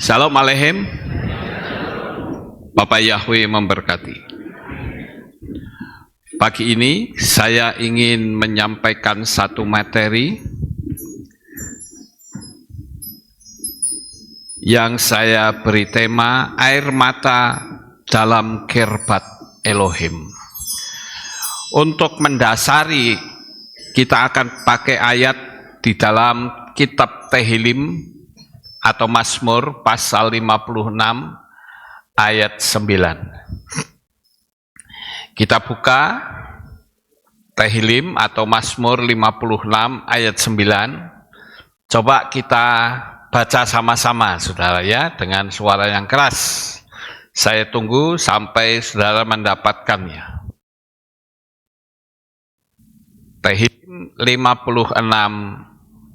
Shalom Aleichem. Bapak Yahweh memberkati. Pagi ini saya ingin menyampaikan satu materi yang saya beri tema air mata dalam kirbat Elohim. Untuk mendasari, kita akan pakai ayat di dalam kitab Tehillim atau Mazmur pasal 56 ayat 9. Kita buka Tehillim atau Mazmur 56 ayat 9. Coba kita baca sama-sama saudara ya, dengan suara yang keras. Saya tunggu sampai saudara mendapatkannya. Tehillim 56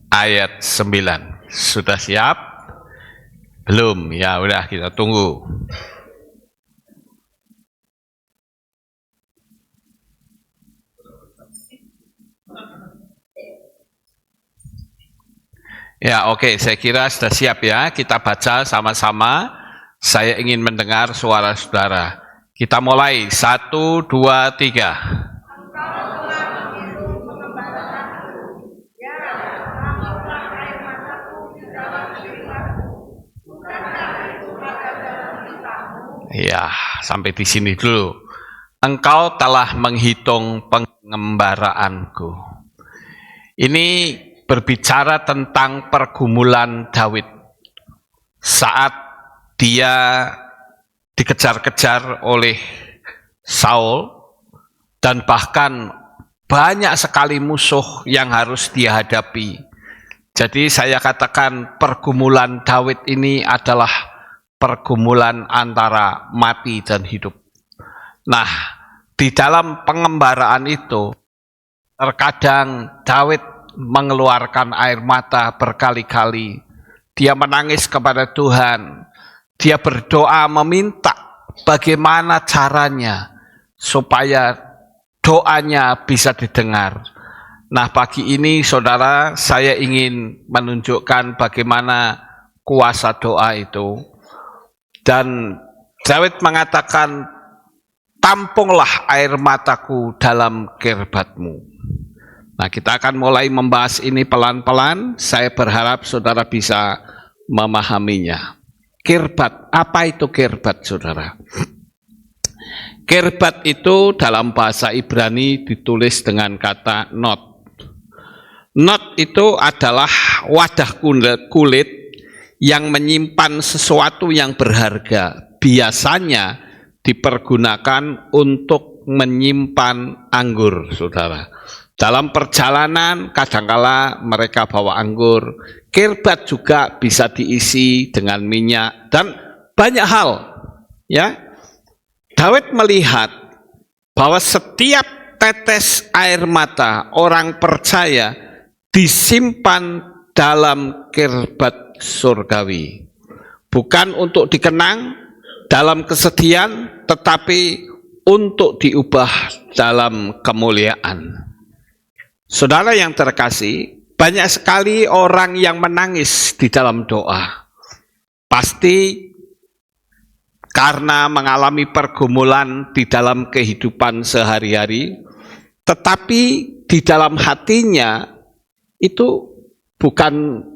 ayat 9. Sudah siap? Belum? Ya udah, kita tunggu. Ya oke, saya kira sudah siap ya. Kita baca sama-sama. Saya ingin mendengar suara saudara. Kita mulai. 1, 2, 3. Ya, sampai di sini dulu. Engkau telah menghitung pengembaraanku. Ini berbicara tentang pergumulan Daud saat dia dikejar-kejar oleh Saul dan bahkan banyak sekali musuh yang harus dia hadapi. Jadi saya katakan pergumulan Daud ini adalah pergumulan antara mati dan hidup. Nah, di dalam pengembaraan itu terkadang Daud mengeluarkan air mata berkali-kali. Dia menangis kepada Tuhan. Dia berdoa meminta bagaimana caranya supaya doanya bisa didengar. Nah, pagi ini saudara, saya ingin menunjukkan bagaimana kuasa doa itu. Dan Daud mengatakan, tampunglah air mataku dalam kirbatmu. Nah, kita akan mulai membahas ini pelan-pelan. Saya berharap saudara bisa memahaminya. Kirbat, apa itu kirbat saudara? Kirbat itu dalam bahasa Ibrani ditulis dengan kata not. Not itu adalah wadah kulit yang menyimpan sesuatu yang berharga. Biasanya dipergunakan untuk menyimpan anggur, saudara. Dalam perjalanan kadangkala mereka bawa anggur. Kirbat juga bisa diisi dengan minyak dan banyak hal. Ya, Daud melihat bahwa setiap tetes air mata orang percaya disimpan dalam kirbat surgawi, bukan untuk dikenang dalam kesedihan, tetapi untuk diubah dalam kemuliaan. Saudara yang terkasih, banyak sekali orang yang menangis di dalam doa. Pasti karena mengalami pergumulan di dalam kehidupan sehari-hari, tetapi di dalam hatinya itu bukan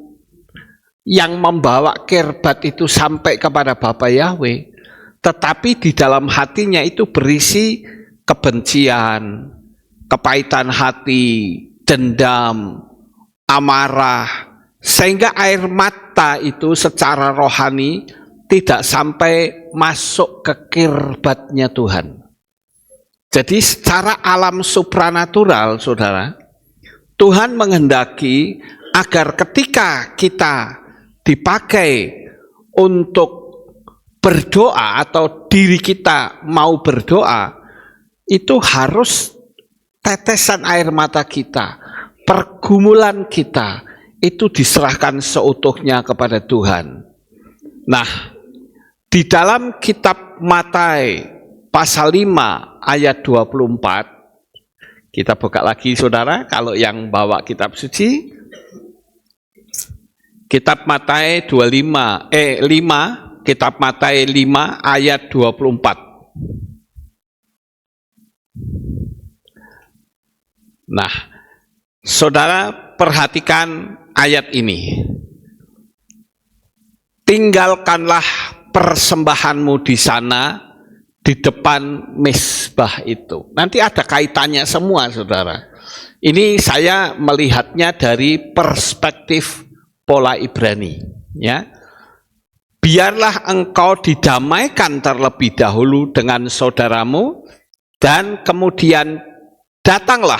yang membawa kirbat itu sampai kepada Bapa Yahweh, tetapi di dalam hatinya itu berisi kebencian, kepahitan hati, dendam, amarah, sehingga air mata itu secara rohani tidak sampai masuk ke kirbatnya Tuhan. Jadi secara alam supranatural, saudara, Tuhan menghendaki agar ketika kita dipakai untuk berdoa atau diri kita mau berdoa, itu harus tetesan air mata kita, pergumulan kita, itu diserahkan seutuhnya kepada Tuhan. Nah, di dalam kitab Matai pasal 5 ayat 24, kita buka lagi saudara, kalau yang bawa kitab suci, Kitab Matius 5, Kitab Matius 5 ayat 24. Nah, saudara perhatikan ayat ini. Tinggalkanlah persembahanmu di sana, di depan mezbah itu. Nanti ada kaitannya semua, saudara. Ini saya melihatnya dari perspektif pola Ibrani. Ya, biarlah engkau didamaikan terlebih dahulu dengan saudaramu, dan kemudian datanglah,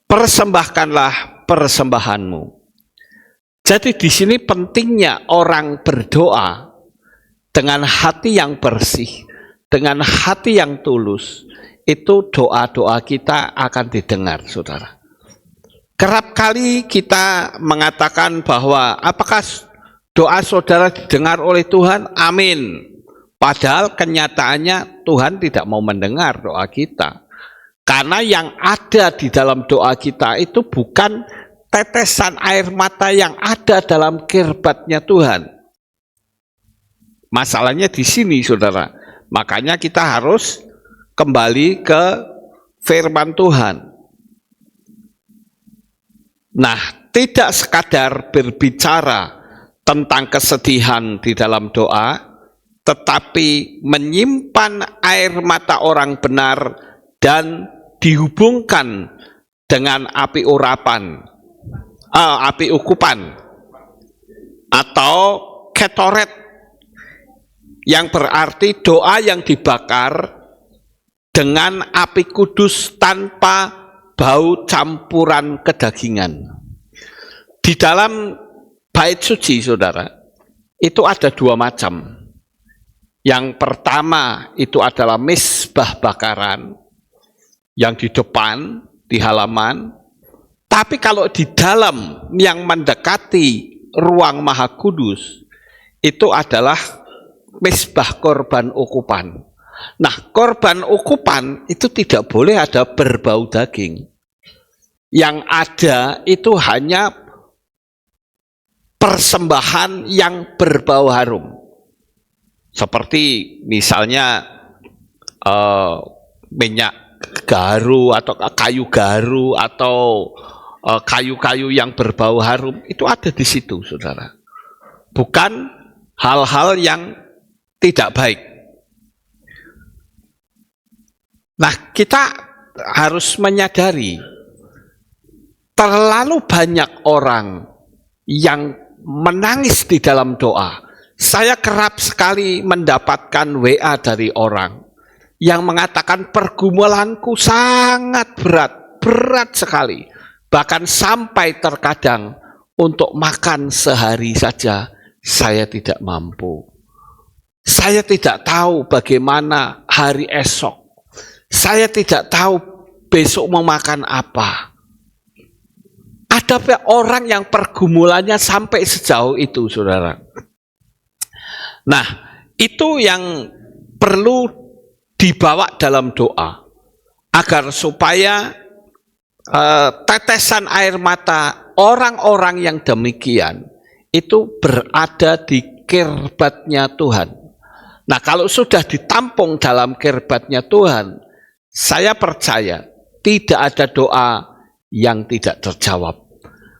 persembahkanlah persembahanmu. Jadi di sini pentingnya orang berdoa dengan hati yang bersih, dengan hati yang tulus. Itu doa-doa kita akan didengar, saudara. Kerap kali kita mengatakan bahwa apakah doa saudara didengar oleh Tuhan? Amin. Padahal kenyataannya Tuhan tidak mau mendengar doa kita. Karena yang ada di dalam doa kita itu bukan tetesan air mata yang ada dalam kirbatnya Tuhan. Masalahnya di sini, saudara. Makanya kita harus kembali ke firman Tuhan. Nah, tidak sekadar berbicara tentang kesedihan di dalam doa, tetapi menyimpan air mata orang benar dan dihubungkan dengan api urapan. Api ukupan atau ketoret, yang berarti doa yang dibakar dengan api kudus tanpa bau campuran kedagingan. Di dalam bait suci, saudara, itu ada dua macam. Yang pertama itu adalah mezbah bakaran yang di depan, di halaman. Tapi kalau di dalam yang mendekati ruang Maha Kudus, itu adalah mezbah korban ukupan. Nah, korban ukupan itu tidak boleh ada berbau daging. Yang ada itu hanya persembahan yang berbau harum. Seperti misalnya minyak garu atau kayu garu atau kayu-kayu yang berbau harum, itu ada di situ, saudara. Bukan hal-hal yang tidak baik. Nah, kita harus menyadari terlalu banyak orang yang menangis di dalam doa. Saya kerap sekali mendapatkan WA dari orang yang mengatakan pergumulanku sangat berat sekali. Bahkan sampai terkadang untuk makan sehari saja saya tidak mampu. Saya tidak tahu bagaimana hari esok. Saya tidak tahu besok mau makan apa. Ada orang yang pergumulannya sampai sejauh itu, saudara. Nah, itu yang perlu dibawa dalam doa. Agar supaya tetesan air mata orang-orang yang demikian itu berada di kirbatnya Tuhan. Nah, kalau sudah ditampung dalam kirbatnya Tuhan, saya percaya tidak ada doa yang tidak terjawab.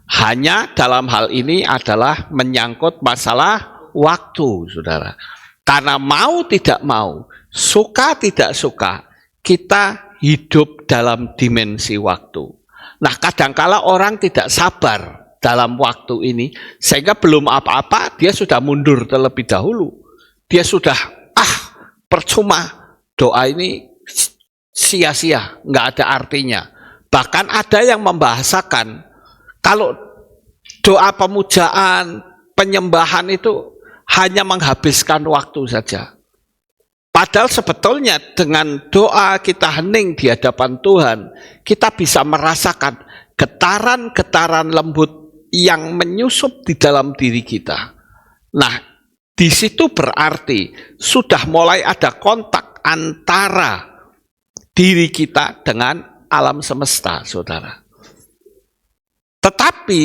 Hanya dalam hal ini adalah menyangkut masalah waktu, saudara. Karena mau tidak mau, suka tidak suka, kita hidup dalam dimensi waktu. Nah, kadangkala orang tidak sabar dalam waktu ini, sehingga belum apa-apa, dia sudah mundur terlebih dahulu. Dia sudah, percuma, doa ini sia-sia, nggak ada artinya. Bahkan ada yang membahasakan, kalau doa pemujaan, penyembahan itu hanya menghabiskan waktu saja. Padahal sebetulnya dengan doa kita hening di hadapan Tuhan, kita bisa merasakan getaran-getaran lembut yang menyusup di dalam diri kita. Nah, di situ berarti sudah mulai ada kontak antara diri kita dengan alam semesta, saudara. Tetapi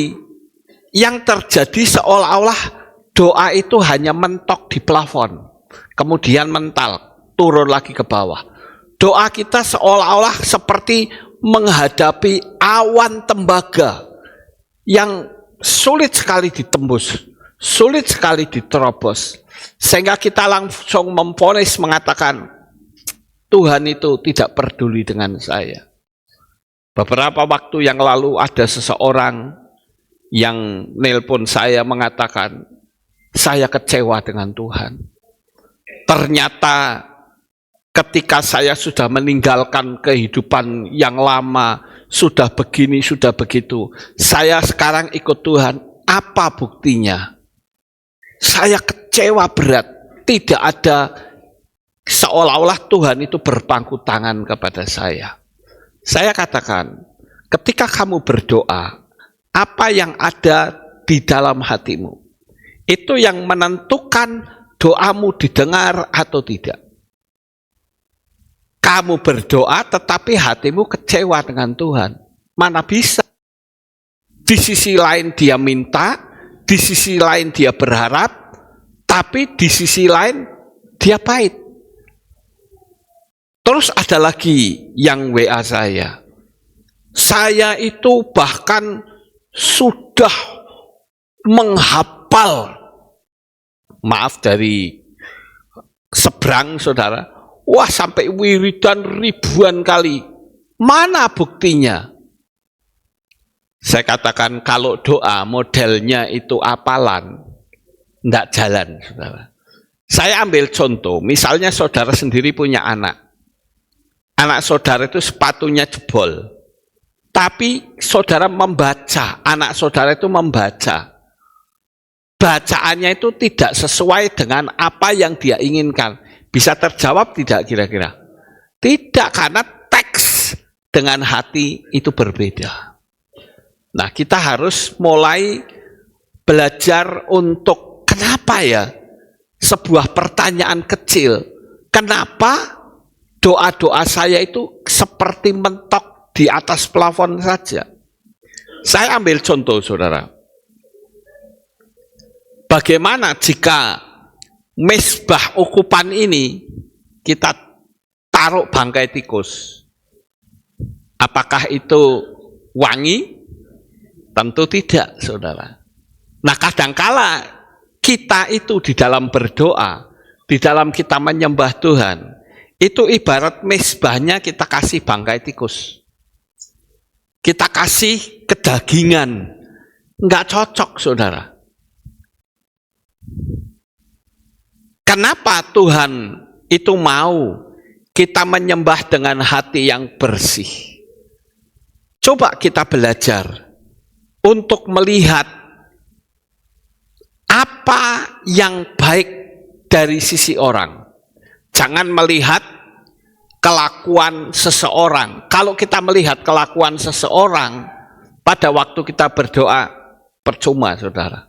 yang terjadi seolah-olah doa itu hanya mentok di plafon, kemudian mental, turun lagi ke bawah. Doa kita seolah-olah seperti menghadapi awan tembaga yang sulit sekali ditembus, sulit sekali diterobos, sehingga kita langsung memvonis mengatakan, Tuhan itu tidak peduli dengan saya. Beberapa waktu yang lalu ada seseorang yang nelpon saya mengatakan, saya kecewa dengan Tuhan. Ternyata ketika saya sudah meninggalkan kehidupan yang lama, sudah begini, sudah begitu, saya sekarang ikut Tuhan, apa buktinya? Saya kecewa berat, tidak ada, seolah-olah Tuhan itu berpangku tangan kepada saya. Saya katakan, ketika kamu berdoa, apa yang ada di dalam hatimu, itu yang menentukan doamu didengar atau tidak. Kamu berdoa tetapi hatimu kecewa dengan Tuhan, mana bisa? Di sisi lain dia minta, di sisi lain dia berharap, tapi di sisi lain dia pahit. Terus ada lagi yang WA saya. Saya itu bahkan sudah menghafal, maaf dari seberang saudara, wah sampai wiridan ribuan kali. Mana buktinya? Saya katakan kalau doa modelnya itu hafalan, enggak jalan saudara. Saya ambil contoh, misalnya saudara sendiri punya anak. Anak saudara itu sepatunya jebol. Tapi saudara membaca, anak saudara itu membaca. Bacaannya itu tidak sesuai dengan apa yang dia inginkan. Bisa terjawab tidak kira-kira? Tidak, karena teks dengan hati itu berbeda. Nah, kita harus mulai belajar untuk kenapa ya? Sebuah pertanyaan kecil. Kenapa doa-doa saya itu seperti mentok di atas plafon saja? Saya ambil contoh saudara. Bagaimana jika mesbah ukupan ini kita taruh bangkai tikus? Apakah itu wangi? Tentu tidak saudara. Nah kadangkala kita itu di dalam berdoa, di dalam kita menyembah Tuhan, itu ibarat mesbahnya kita kasih bangkai tikus. Kita kasih kedagingan, nggak cocok saudara. Kenapa Tuhan itu mau kita menyembah dengan hati yang bersih? Coba kita belajar untuk melihat apa yang baik dari sisi orang. Jangan melihat kelakuan seseorang. Kalau kita melihat kelakuan seseorang, pada waktu kita berdoa, percuma saudara.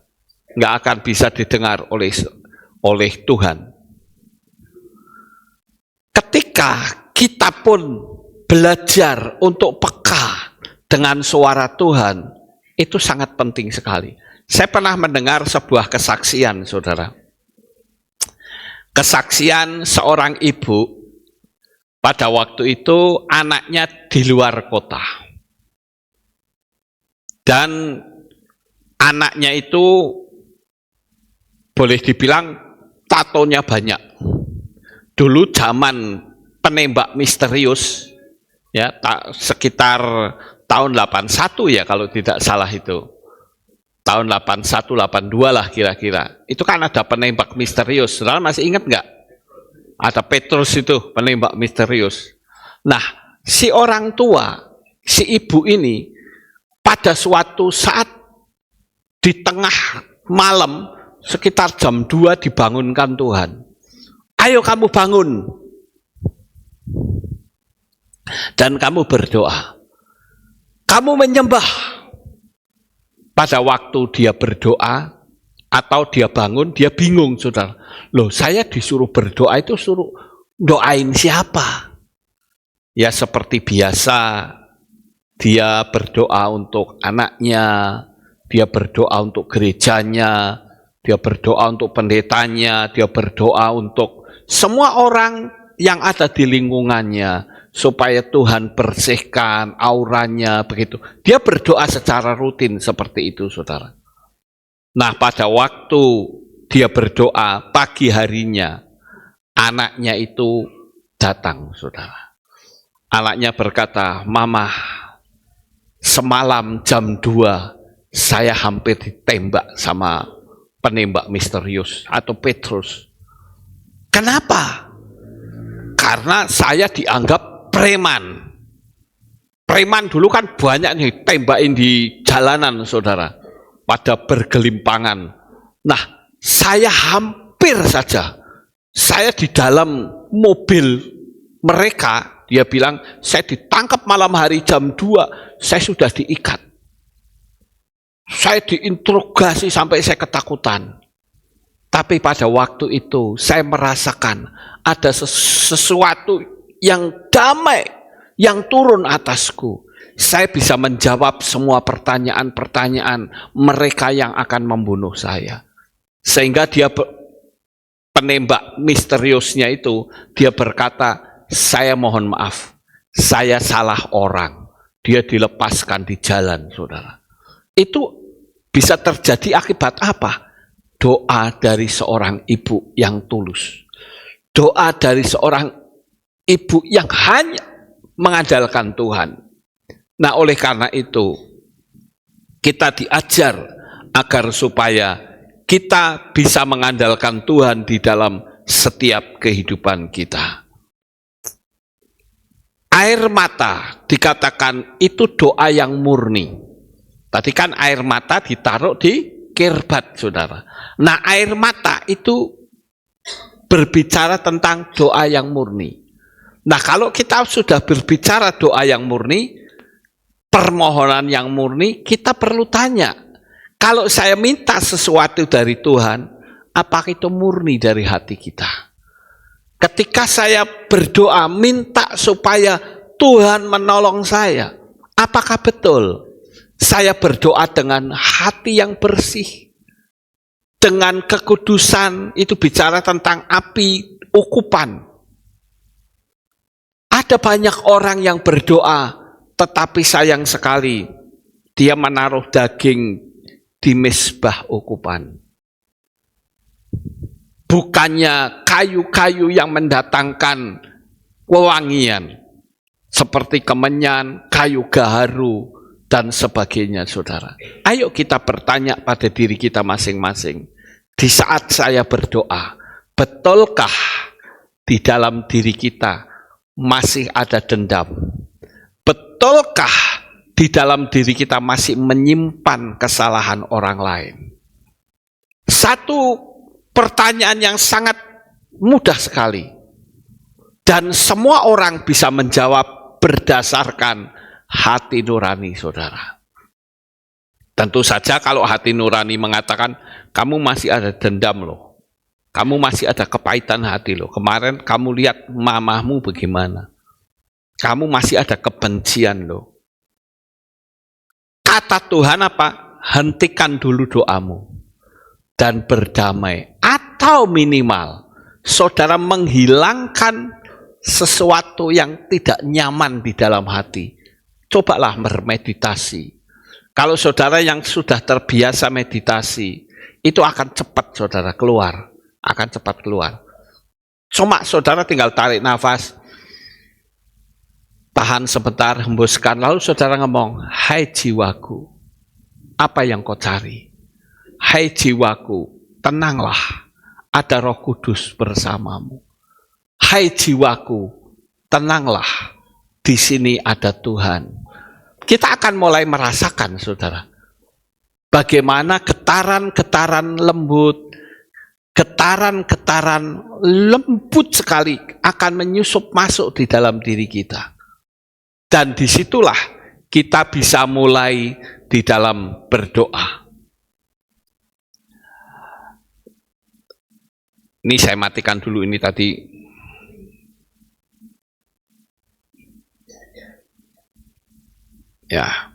Nggak akan bisa didengar oleh Tuhan. Ketika kita pun belajar untuk peka dengan suara Tuhan, itu sangat penting sekali. Saya pernah mendengar sebuah kesaksian saudara. Kesaksian seorang ibu. Pada waktu itu anaknya di luar kota. Dan anaknya itu boleh dibilang tatonya banyak. Dulu zaman penembak misterius, ya sekitar tahun 81 ya kalau tidak salah itu. Tahun 81, 82 lah kira-kira. Itu kan ada penembak misterius. Saudara masih ingat nggak? Ada Petrus itu, penembak misterius. Nah, si orang tua, si ibu ini, pada suatu saat di tengah malam, sekitar jam 2 dibangunkan Tuhan. Ayo kamu bangun. Dan kamu berdoa. Kamu menyembah. Pada waktu dia berdoa, atau dia bangun, dia bingung saudara. Loh saya disuruh berdoa itu suruh doain siapa? Ya seperti biasa, dia berdoa untuk anaknya, dia berdoa untuk gerejanya, dia berdoa untuk pendetanya, dia berdoa untuk semua orang yang ada di lingkungannya, supaya Tuhan bersihkan auranya, begitu. Dia berdoa secara rutin seperti itu, saudara. Nah, pada waktu dia berdoa pagi harinya, anaknya itu datang, saudara. Anaknya berkata, "Mama, semalam jam 2 saya hampir ditembak sama penembak misterius atau Petrus. Kenapa? Karena saya dianggap preman. Preman dulu kan banyak nih tembakin di jalanan, saudara, pada bergelimpangan. Nah, saya hampir saja, saya di dalam mobil mereka, dia bilang, saya ditangkap malam hari jam 2, saya sudah diikat. Saya diinterogasi sampai saya ketakutan. Tapi pada waktu itu saya merasakan ada sesuatu yang damai yang turun atasku. Saya bisa menjawab semua pertanyaan-pertanyaan mereka yang akan membunuh saya. Sehingga dia penembak misteriusnya itu, dia berkata, "Saya mohon maaf, saya salah orang." Dia dilepaskan di jalan, saudara. Itu bisa terjadi akibat apa? Doa dari seorang ibu yang tulus. Doa dari seorang ibu yang hanya mengandalkan Tuhan. Nah, oleh karena itu, kita diajar agar supaya kita bisa mengandalkan Tuhan di dalam setiap kehidupan kita. Air mata dikatakan itu doa yang murni. Tadi kan air mata ditaruh di kirbat, saudara. Nah, air mata itu berbicara tentang doa yang murni. Nah, kalau kita sudah berbicara doa yang murni, permohonan yang murni, kita perlu tanya, kalau saya minta sesuatu dari Tuhan, apakah itu murni dari hati kita? Ketika saya berdoa, minta supaya Tuhan menolong saya, apakah betul saya berdoa dengan hati yang bersih? Dengan kekudusan, itu bicara tentang api ukupan. Ada banyak orang yang berdoa, tetapi sayang sekali, dia menaruh daging di mezbah ukupan. Bukannya kayu-kayu yang mendatangkan wewangian, seperti kemenyan, kayu gaharu, dan sebagainya, saudara. Ayo kita bertanya pada diri kita masing-masing. Di saat saya berdoa, betulkah di dalam diri kita masih ada dendam? Betulkah di dalam diri kita masih menyimpan kesalahan orang lain? Satu pertanyaan yang sangat mudah sekali. Dan semua orang bisa menjawab berdasarkan hati nurani, saudara. Tentu saja kalau hati nurani mengatakan, kamu masih ada dendam loh. Kamu masih ada kepahitan hati loh. Kemarin kamu lihat mamahmu bagaimana. Kamu masih ada kebencian loh. Kata Tuhan apa? Hentikan dulu doamu dan berdamai. Atau minimal, saudara menghilangkan sesuatu yang tidak nyaman di dalam hati. Cobalah bermeditasi. Kalau saudara yang sudah terbiasa meditasi, itu akan cepat saudara keluar. Akan cepat keluar. Cuma saudara tinggal tarik nafas, tahan sebentar, hembuskan, lalu saudara ngomong, "Hai jiwaku, apa yang kau cari? Hai jiwaku, tenanglah, ada Roh Kudus bersamamu. Hai jiwaku, tenanglah, di sini ada Tuhan." Kita akan mulai merasakan, saudara, bagaimana getaran-getaran lembut, getaran-getaran lembut sekali akan menyusup masuk di dalam diri kita. Dan disitulah kita bisa mulai di dalam berdoa. Ini saya matikan dulu ini tadi. Ya,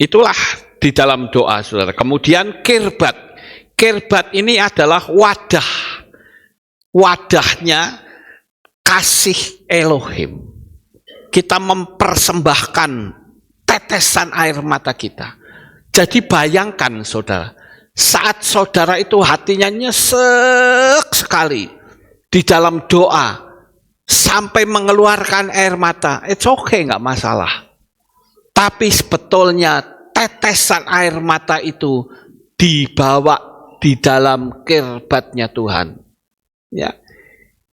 itulah di dalam doa, saudara. Kemudian kirbat. Kirbat ini adalah wadahnya kasih Elohim. Kita mempersembahkan tetesan air mata kita. Jadi bayangkan saudara, saat saudara itu hatinya nyesek sekali di dalam doa, sampai mengeluarkan air mata, it's okay, nggak masalah. Tapi sebetulnya tetesan air mata itu dibawa di dalam kirbatnya Tuhan. Ya,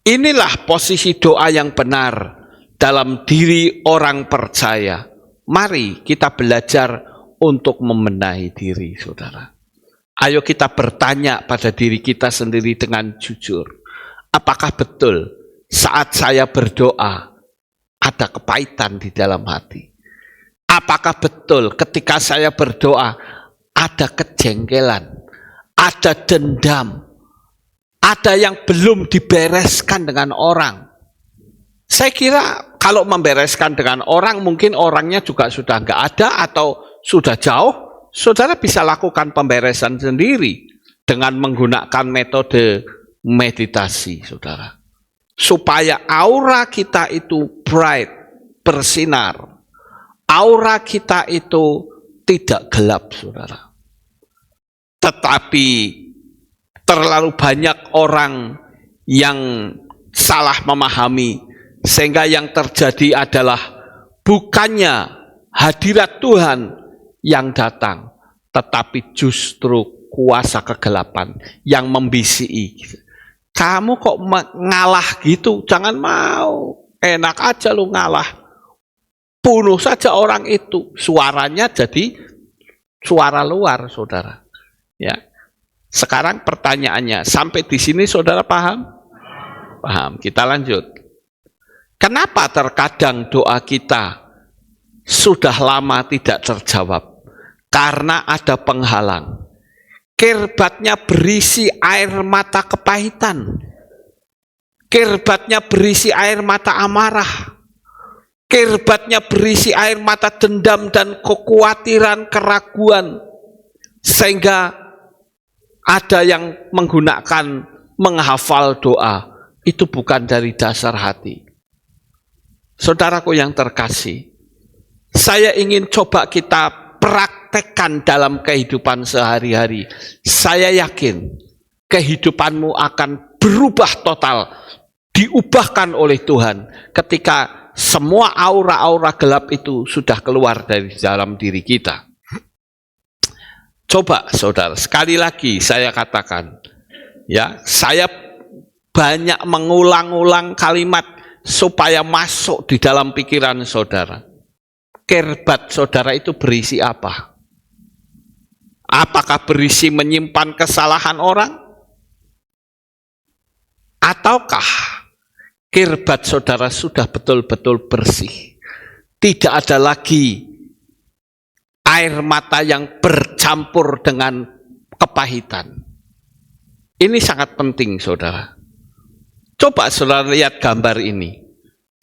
inilah posisi doa yang benar dalam diri orang percaya. Mari kita belajar untuk membenahi diri, saudara. Ayo kita bertanya pada diri kita sendiri dengan jujur. Apakah betul saat saya berdoa ada kepahitan di dalam hati? Apakah betul ketika saya berdoa ada kejengkelan, ada dendam, ada yang belum dibereskan dengan orang? Saya kira kalau membereskan dengan orang, mungkin orangnya juga sudah nggak ada atau sudah jauh. Saudara bisa lakukan pemberesan sendiri dengan menggunakan metode meditasi, saudara. Supaya aura kita itu bright, bersinar. Aura kita itu tidak gelap, saudara. Tetapi terlalu banyak orang yang salah memahami, sehingga yang terjadi adalah bukannya hadirat Tuhan yang datang, tetapi justru kuasa kegelapan yang membisiki. Kamu kok ngalah gitu? Jangan mau. Enak aja lu ngalah. Bunuh saja orang itu. Suaranya jadi suara luar, saudara. Ya. Sekarang pertanyaannya, sampai di sini saudara paham? Paham. Kita lanjut. Kenapa terkadang doa kita sudah lama tidak terjawab? Karena ada penghalang. Kirbatnya berisi air mata kepahitan. Kirbatnya berisi air mata amarah. Kirbatnya berisi air mata dendam dan kekhawatiran, keraguan. Sehingga ada yang menggunakan menghafal doa. Itu bukan dari dasar hati. Saudaraku yang terkasih, saya ingin coba kita praktekkan dalam kehidupan sehari-hari. Saya yakin kehidupanmu akan berubah total, diubahkan oleh Tuhan ketika semua aura-aura gelap itu sudah keluar dari dalam diri kita. Coba saudara, sekali lagi saya katakan, ya, saya banyak mengulang-ulang kalimat supaya masuk di dalam pikiran saudara. Kirbat saudara itu berisi apa? Apakah berisi menyimpan kesalahan orang? Ataukah kirbat saudara sudah betul-betul bersih? Tidak ada lagi air mata yang bercampur dengan kepahitan. Ini sangat penting, saudara. Coba saudara lihat gambar ini.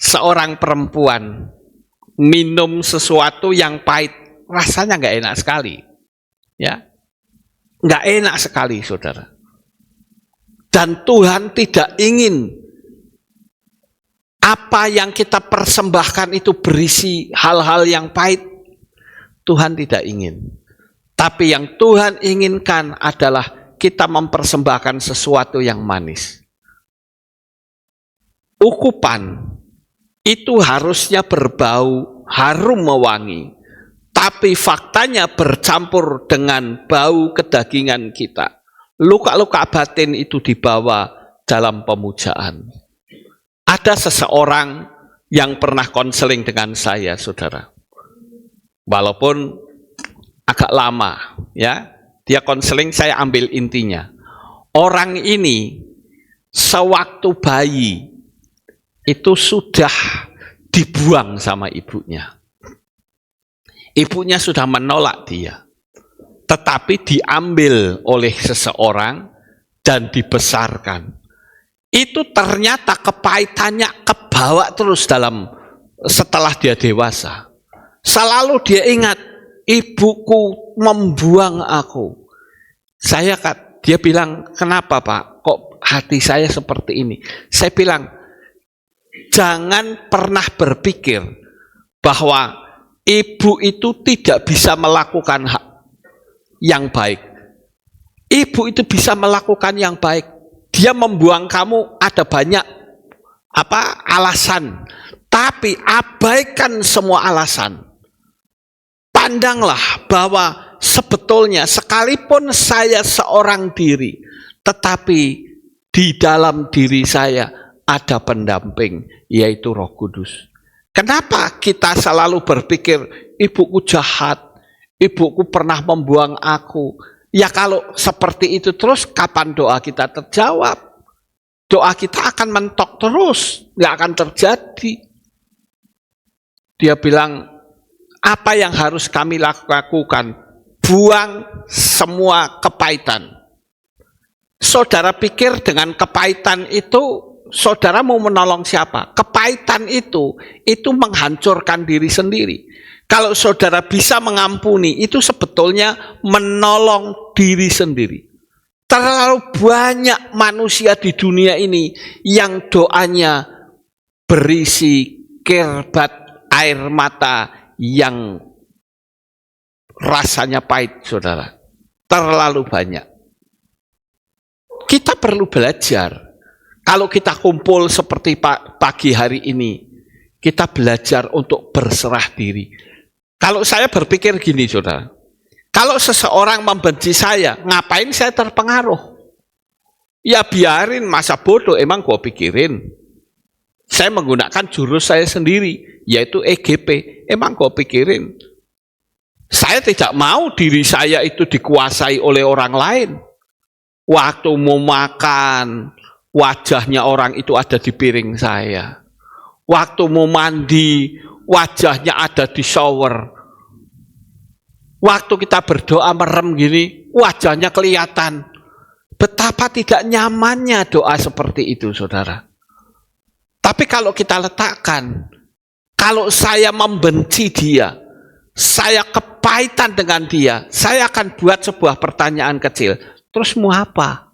Seorang perempuan minum sesuatu yang pahit, rasanya nggak enak sekali. Ya, nggak enak sekali, saudara. Dan Tuhan tidak ingin apa yang kita persembahkan itu berisi hal-hal yang pahit. Tuhan tidak ingin. Tapi yang Tuhan inginkan adalah kita mempersembahkan sesuatu yang manis. Ukupan itu harusnya berbau harum mewangi, tapi faktanya bercampur dengan bau kedagingan kita. Luka-luka batin itu dibawa dalam pemujaan. Ada seseorang yang pernah konseling dengan saya, saudara. Walaupun agak lama, ya, dia konseling, saya ambil intinya. Orang ini sewaktu bayi itu sudah dibuang sama ibunya. Ibunya sudah menolak dia. Tetapi diambil oleh seseorang dan dibesarkan. Itu ternyata kepahitannya kebawa terus dalam setelah dia dewasa. Selalu dia ingat, ibuku membuang aku. Dia bilang, kenapa Pak? Kok hati saya seperti ini? Saya bilang, jangan pernah berpikir bahwa ibu itu tidak bisa melakukan yang baik. Ibu itu bisa melakukan yang baik. Dia membuang kamu ada banyak alasan, tapi abaikan semua alasan. Pandanglah bahwa sebetulnya sekalipun saya seorang diri, tetapi di dalam diri saya ada pendamping, yaitu Roh Kudus. Kenapa kita selalu berpikir, ibuku jahat, ibuku pernah membuang aku? Ya kalau seperti itu terus, kapan doa kita terjawab? Doa kita akan mentok terus, nggak akan terjadi. Dia bilang, apa yang harus kami lakukan? Buang semua kepahitan. Saudara pikir dengan kepahitan itu, saudara mau menolong siapa? Kepahitan itu menghancurkan diri sendiri. Kalau saudara bisa mengampuni, itu sebetulnya menolong diri sendiri. Terlalu banyak manusia di dunia ini yang doanya berisi kirbat air mata yang rasanya pahit, saudara. Terlalu banyak. Kita perlu belajar. Kalau kita kumpul seperti pagi hari ini, kita belajar untuk berserah diri. Kalau saya berpikir gini, saudara. Kalau seseorang membenci saya, ngapain saya terpengaruh? Ya biarin, masa bodoh, emang gue pikirin. Saya menggunakan jurus saya sendiri, yaitu EGP. Emang gue pikirin. Saya tidak mau diri saya itu dikuasai oleh orang lain. Waktu mau makan, wajahnya orang itu ada di piring saya. Waktu mau mandi, wajahnya ada di shower. Waktu kita berdoa merem gini, wajahnya kelihatan. Betapa tidak nyamannya doa seperti itu, saudara. Tapi kalau kita letakkan, kalau saya membenci dia, saya kepahitan dengan dia, saya akan buat sebuah pertanyaan kecil. Terus mau apa?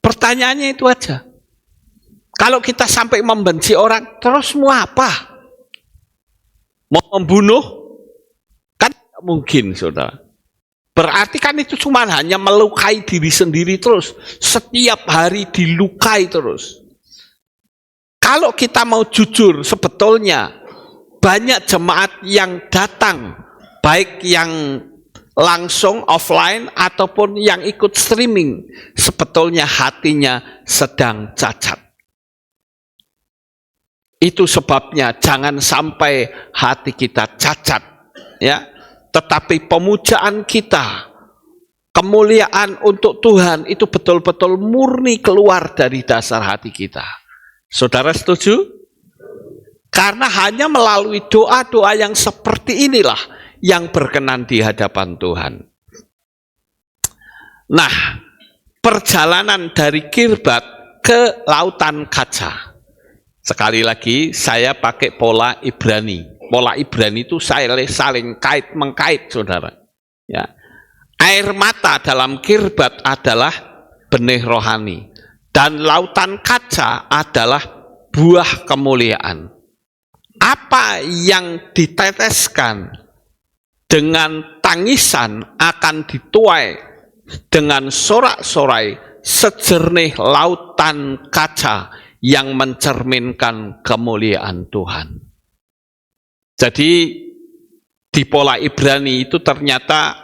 Pertanyaannya itu aja. Kalau kita sampai membenci orang, terus mau apa? Mau membunuh? Kan tidak mungkin, saudara. Berarti kan itu cuma hanya melukai diri sendiri terus. Setiap hari dilukai terus. Kalau kita mau jujur, sebetulnya banyak jemaat yang datang, baik yang langsung offline ataupun yang ikut streaming, sebetulnya hatinya sedang cacat. Itu sebabnya jangan sampai hati kita cacat, ya. Tetapi pemujaan kita, kemuliaan untuk Tuhan itu betul-betul murni keluar dari dasar hati kita. Saudara setuju? Karena hanya melalui doa-doa yang seperti inilah yang berkenan di hadapan Tuhan. Nah, perjalanan dari Kirbat ke Lautan Kaca. Sekali lagi saya pakai pola Ibrani. Pola Ibrani itu saling kait-mengkait, saudara. Ya. Air mata dalam Kirbat adalah benih rohani. Dan Lautan Kaca adalah buah kemuliaan. Apa yang diteteskan dengan tangisan akan dituai dengan sorak-sorai sejernih lautan kaca yang mencerminkan kemuliaan Tuhan. Jadi di pola Ibrani itu ternyata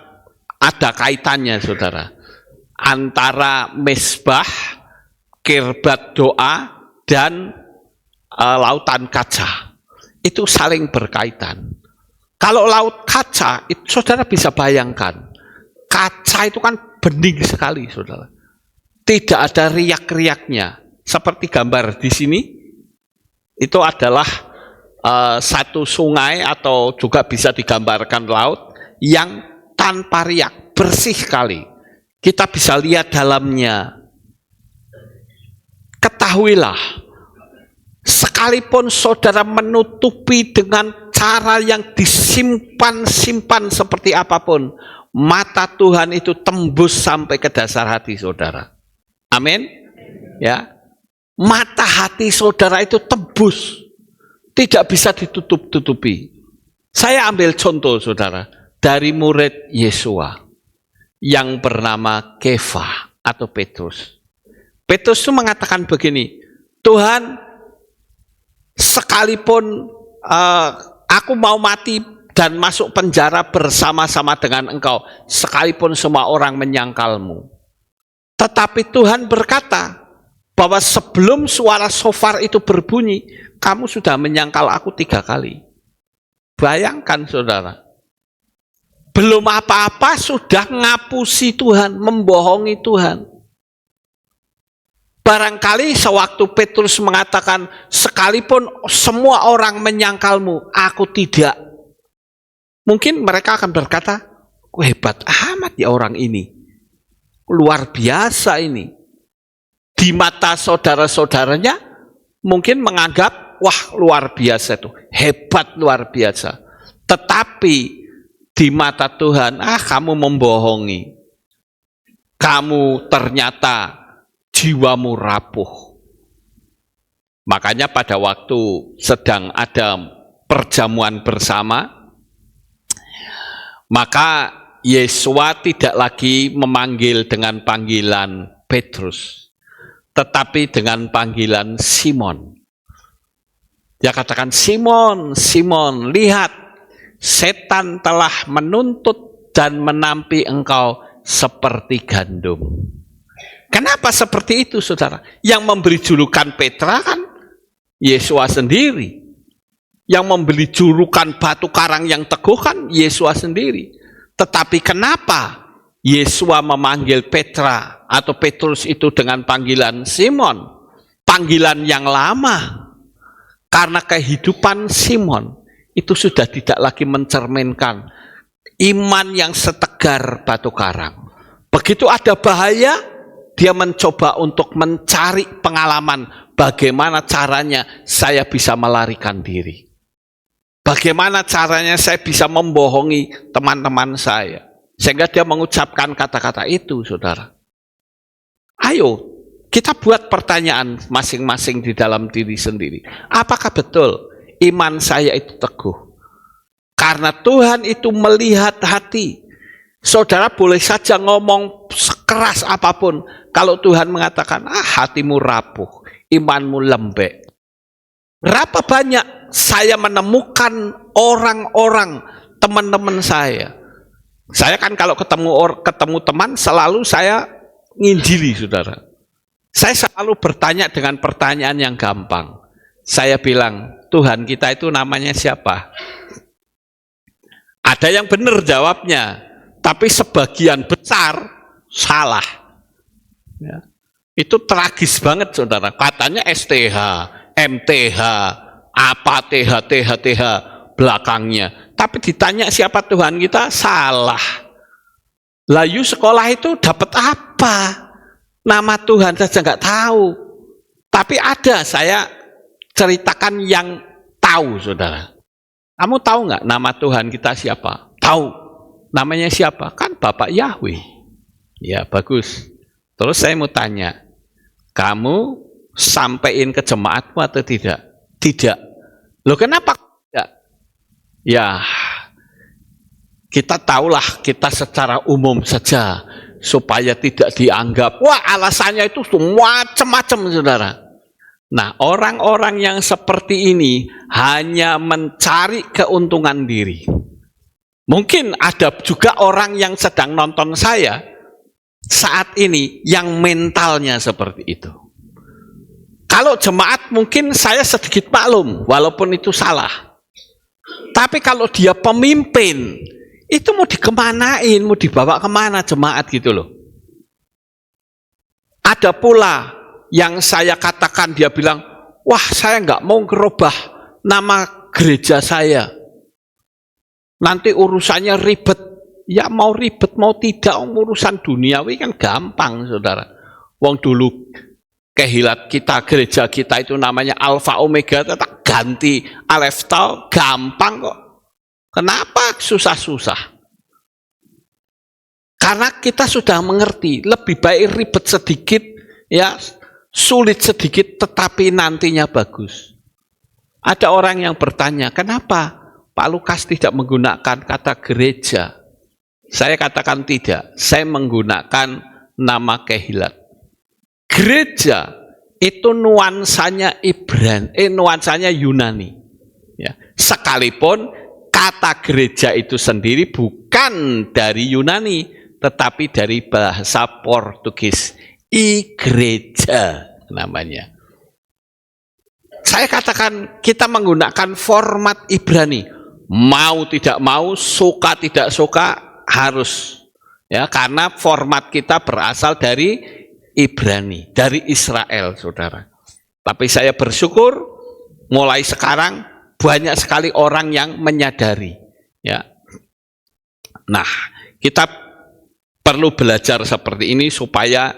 ada kaitannya, saudara, antara mesbah, kirbat doa, dan lautan kaca. Itu saling berkaitan. Kalau laut kaca, itu saudara bisa bayangkan, kaca itu kan bening sekali, saudara. Tidak ada riak-riaknya. Seperti gambar di sini, itu adalah satu sungai atau juga bisa digambarkan laut yang tanpa riak, bersih sekali. Kita bisa lihat dalamnya. Ketahuilah, sekalipun saudara menutupi dengan cara yang disimpan-simpan seperti apapun, mata Tuhan itu tembus sampai ke dasar hati saudara. Amin. Ya. Mata hati saudara itu tembus. Tidak bisa ditutup-tutupi. Saya ambil contoh saudara dari murid Yesua yang bernama Kefa atau Petrus. Petrus itu mengatakan begini, Tuhan, sekalipun aku mau mati dan masuk penjara bersama-sama dengan Engkau, sekalipun semua orang menyangkalmu. Tetapi Tuhan berkata bahwa sebelum suara shofar itu berbunyi, kamu sudah menyangkal aku 3 kali. Bayangkan saudara, belum apa-apa sudah ngapusi Tuhan, membohongi Tuhan. Barangkali sewaktu Petrus mengatakan, sekalipun semua orang menyangkalmu, aku tidak. Mungkin mereka akan berkata, hebat amat ya orang ini. Luar biasa ini. Di mata saudara-saudaranya, mungkin menganggap, wah luar biasa itu. Hebat luar biasa. Tetapi di mata Tuhan, kamu membohongi. Kamu ternyata jiwamu rapuh. Makanya pada waktu sedang ada perjamuan bersama, maka Yesua tidak lagi memanggil dengan panggilan Petrus, tetapi dengan panggilan Simon. Dia katakan, Simon, Simon, lihat, setan telah menuntut dan menampi engkau seperti gandum. Kenapa seperti itu saudara? Yang memberi julukan Petra kan Yesua sendiri. Yang memberi julukan batu karang yang teguh kan Yesua sendiri. Tetapi kenapa Yesua memanggil Petra atau Petrus itu dengan panggilan Simon? Panggilan yang lama. Karena kehidupan Simon itu sudah tidak lagi mencerminkan iman yang setegar batu karang. Begitu ada bahaya, dia mencoba untuk mencari pengalaman bagaimana caranya saya bisa melarikan diri. Bagaimana caranya saya bisa membohongi teman-teman saya. Sehingga dia mengucapkan kata-kata itu, saudara. Ayo, kita buat pertanyaan masing-masing di dalam diri sendiri. Apakah betul iman saya itu teguh? Karena Tuhan itu melihat hati. Saudara boleh saja ngomong sekeras apapun. Kalau Tuhan mengatakan, hatimu rapuh, imanmu lembek. Berapa banyak saya menemukan orang-orang, teman-teman saya. Saya kan kalau ketemu teman, selalu saya nginjili, saudara. Saya selalu bertanya dengan pertanyaan yang gampang. Saya bilang, Tuhan kita itu namanya siapa? Ada yang benar jawabnya, tapi sebagian besar salah. Ya. Itu tragis banget saudara. Katanya STH, MTH, apa TH belakangnya. Tapi ditanya siapa Tuhan kita, salah. Layu sekolah itu dapat apa? Nama Tuhan saja nggak tahu. Tapi ada, saya ceritakan yang tahu saudara. Kamu tahu nggak nama Tuhan kita siapa? Tahu. Namanya siapa? Kan Bapak Yahweh. Ya bagus. Terus saya mau tanya, kamu sampaikan ke jemaatmu atau tidak? Tidak. Loh kenapa tidak? Ya, kita tahulah kita secara umum saja supaya tidak dianggap, wah alasannya itu macam-macam saudara. Nah orang-orang yang seperti ini hanya mencari keuntungan diri. Mungkin ada juga orang yang sedang nonton saya saat ini yang mentalnya seperti itu. Kalau jemaat mungkin saya sedikit maklum, walaupun itu salah. Tapi kalau dia pemimpin, itu mau dikemanain, mau dibawa kemana jemaat gitu loh. Ada pula yang saya katakan, dia bilang, wah saya nggak mau ngerubah nama gereja saya. Nanti urusannya ribet. Ya mau ribet, mau tidak, urusan duniawi kan gampang saudara. Wong dulu kehilat kita, gereja kita itu namanya Alfa Omega, tetap ganti Alef Tau, gampang kok. Kenapa susah-susah? Karena kita sudah mengerti, lebih baik ribet sedikit, ya, sulit sedikit, tetapi nantinya bagus. Ada orang yang bertanya, kenapa Pak Lukas tidak menggunakan kata gereja? Saya katakan tidak, saya menggunakan nama kehilat. Gereja itu nuansanya nuansanya Yunani. Ya. Sekalipun kata gereja itu sendiri bukan dari Yunani, tetapi dari bahasa Portugis, igreja namanya. Saya katakan kita menggunakan format Ibrani, mau tidak mau, suka tidak suka harus, ya, karena format kita berasal dari Ibrani, dari Israel, saudara. Tapi saya bersyukur mulai sekarang banyak sekali orang yang menyadari, ya. Nah, kita perlu belajar seperti ini supaya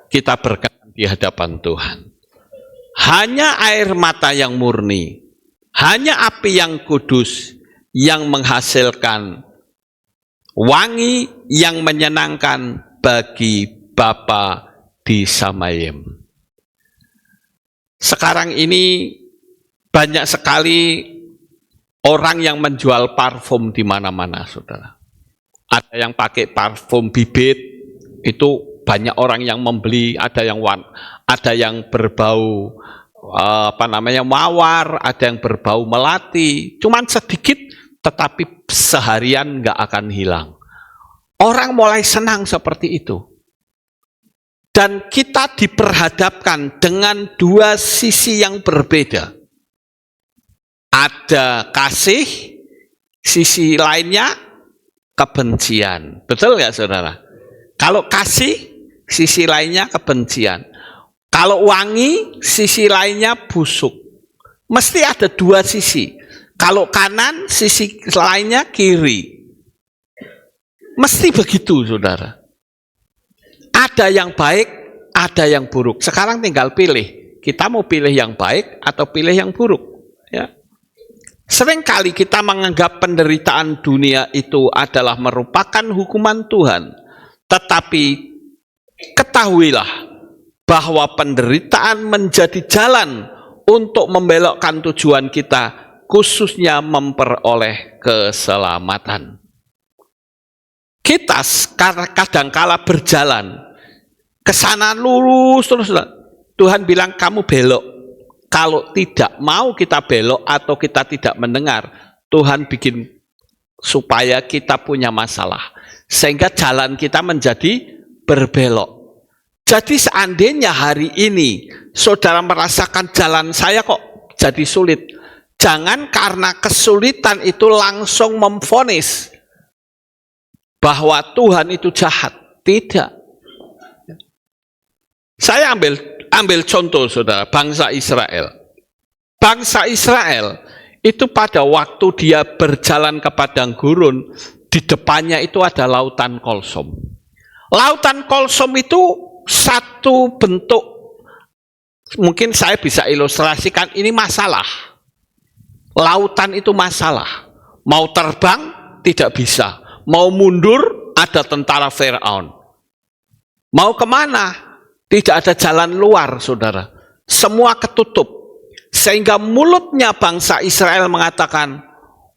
kita berkenan di hadapan Tuhan. Hanya air mata yang murni, hanya api yang kudus yang menghasilkan wangi yang menyenangkan bagi Bapa di Samayim. Sekarang ini banyak sekali orang yang menjual parfum di mana-mana, saudara. Ada yang pakai parfum bibit, itu banyak orang yang membeli. Ada yang berbau mawar, ada yang berbau melati. Cuman sedikit, tetapi seharian nggak akan hilang. Orang mulai senang seperti itu. Dan kita diperhadapkan dengan dua sisi yang berbeda. Ada kasih, sisi lainnya kebencian. Betul nggak, saudara? Kalau kasih, sisi lainnya kebencian. Kalau wangi, sisi lainnya busuk. Mesti ada dua sisi. Kalau kanan, sisi lainnya kiri. Mesti begitu, saudara. Ada yang baik, ada yang buruk. Sekarang tinggal pilih. Kita mau pilih yang baik atau pilih yang buruk. Ya. Seringkali kita menganggap penderitaan dunia itu adalah merupakan hukuman Tuhan. Tetapi ketahuilah bahwa penderitaan menjadi jalan untuk membelokkan tujuan kita, khususnya memperoleh keselamatan. Kita kadangkala berjalan ke sana lurus terus. Tuhan bilang kamu belok. Kalau tidak mau kita belok atau kita tidak mendengar, Tuhan bikin supaya kita punya masalah. Sehingga jalan kita menjadi berbelok. Jadi seandainya hari ini saudara merasakan jalan saya kok jadi sulit, jangan karena kesulitan itu langsung memvonis bahwa Tuhan itu jahat. Tidak. Saya ambil contoh, saudara, bangsa Israel. Bangsa Israel itu pada waktu dia berjalan ke padang gurun, di depannya itu ada lautan Kolsom. Lautan Kolsom itu satu bentuk, mungkin saya bisa ilustrasikan, ini masalah. Lautan itu masalah. Mau terbang tidak bisa. Mau mundur ada tentara Firaun. Mau kemana? Tidak ada jalan luar, saudara. Semua ketutup. Sehingga mulutnya bangsa Israel mengatakan,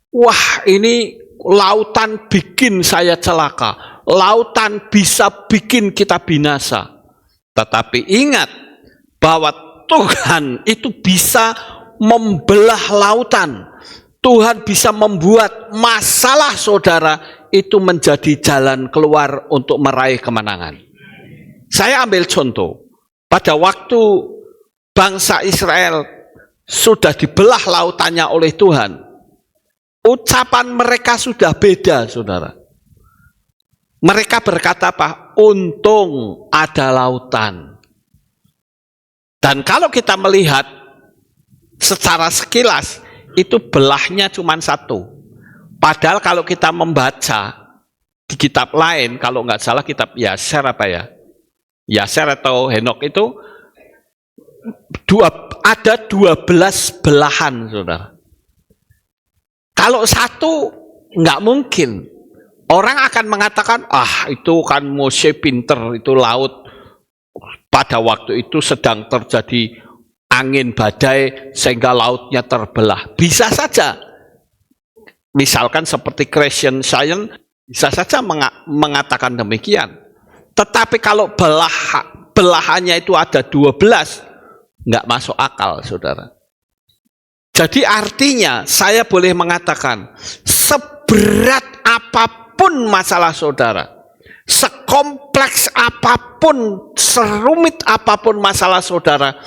wah, ini lautan bikin saya celaka. Lautan bisa bikin kita binasa. Tetapi ingat bahwa Tuhan itu bisa membelah lautan. Tuhan bisa membuat masalah saudara itu menjadi jalan keluar untuk meraih kemenangan. Saya ambil contoh, pada waktu bangsa Israel sudah dibelah lautannya oleh Tuhan, ucapan mereka sudah beda, saudara. Mereka berkata apa? Untung ada lautan. Dan kalau kita melihat secara sekilas, itu belahnya cuma satu. Padahal kalau kita membaca di kitab lain, kalau nggak salah kitab Yaser apa ya? Yaser atau Henok itu ada 12 belahan, saudara. Kalau satu, nggak mungkin. Orang akan mengatakan, itu kan Mose pinter, itu laut. Pada waktu itu sedang terjadi angin badai sehingga lautnya terbelah. Bisa saja. Misalkan seperti Christian Science, bisa saja mengatakan demikian. Tetapi kalau belahannya itu ada 12, nggak masuk akal, saudara. Jadi artinya saya boleh mengatakan, seberat apapun masalah saudara, sekompleks apapun, serumit apapun masalah saudara,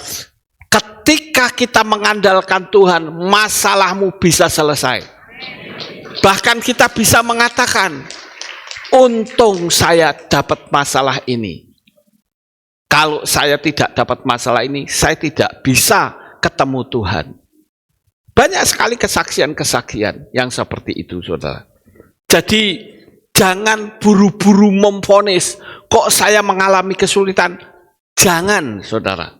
ketika kita mengandalkan Tuhan, masalahmu bisa selesai. Bahkan kita bisa mengatakan, untung saya dapat masalah ini. Kalau saya tidak dapat masalah ini, saya tidak bisa ketemu Tuhan. Banyak sekali kesaksian-kesaksian yang seperti itu, saudara. Jadi, jangan buru-buru memvonis, kok saya mengalami kesulitan. Jangan, saudara.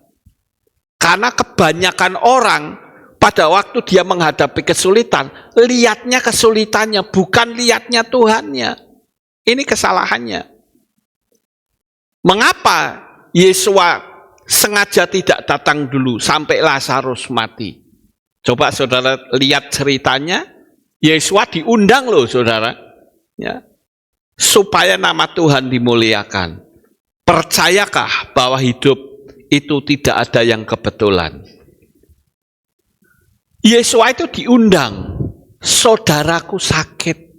Karena kebanyakan orang, pada waktu dia menghadapi kesulitan, lihatnya kesulitannya, bukan lihatnya Tuhannya. Ini kesalahannya. Mengapa Yesus sengaja tidak datang dulu sampai Lazarus mati? Coba saudara lihat ceritanya, Yesus diundang loh saudara, ya, supaya nama Tuhan dimuliakan. Percayakah bahwa hidup itu tidak ada yang kebetulan? Yesus itu diundang, saudaraku sakit.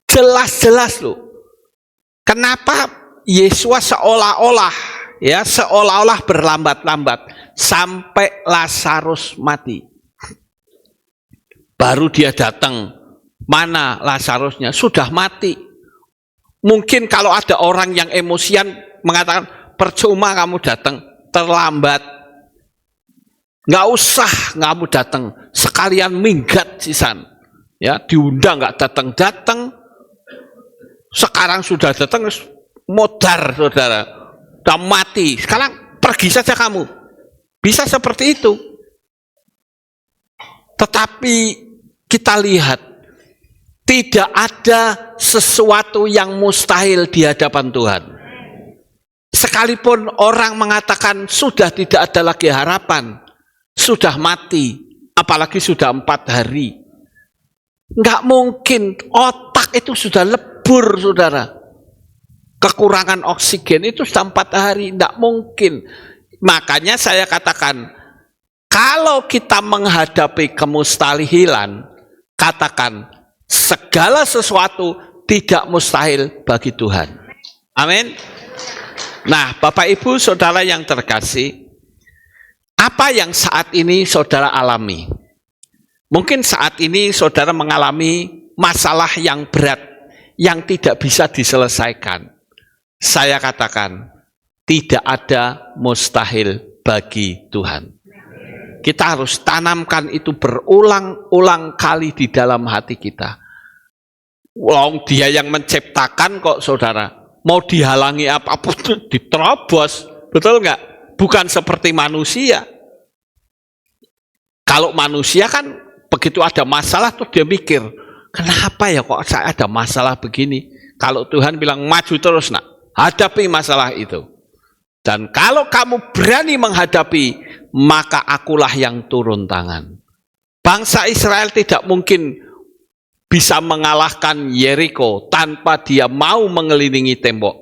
Jelas-jelas loh. Kenapa Yesus seolah-olah berlambat-lambat sampai Lazarus mati. Baru dia datang, mana Lazarusnya? Sudah mati. Mungkin kalau ada orang yang emosian mengatakan, percuma kamu datang, terlambat. Nggak usah kamu datang, sekalian minggat sisan. Ya, diundang nggak datang. Sekarang sudah datang, modar saudara, sudah mati. Sekarang pergi saja kamu. Bisa seperti itu. Tetapi kita lihat, tidak ada sesuatu yang mustahil di hadapan Tuhan. Sekalipun orang mengatakan sudah tidak ada lagi harapan, sudah mati, apalagi sudah 4 hari. Nggak mungkin, otak itu sudah lebur, saudara. Kekurangan oksigen itu sudah 4 hari, nggak mungkin. Makanya saya katakan, kalau kita menghadapi kemustahilan, katakan, segala sesuatu tidak mustahil bagi Tuhan. Amin. Nah, Bapak Ibu Saudara yang terkasih, apa yang saat ini saudara alami? Mungkin saat ini saudara mengalami masalah yang berat, yang tidak bisa diselesaikan. Saya katakan, tidak ada mustahil bagi Tuhan. Kita harus tanamkan itu berulang-ulang kali di dalam hati kita. Wong dia yang menciptakan kok saudara, mau dihalangi apapun diterobos, betul nggak? Bukan seperti manusia. Kalau manusia kan begitu ada masalah tuh dia mikir, kenapa ya kok saya ada masalah begini? Kalau Tuhan bilang maju terus nak, hadapi masalah itu. Dan kalau kamu berani menghadapi, maka akulah yang turun tangan. Bangsa Israel tidak mungkin bisa mengalahkan Yeriko tanpa dia mau mengelilingi tembok.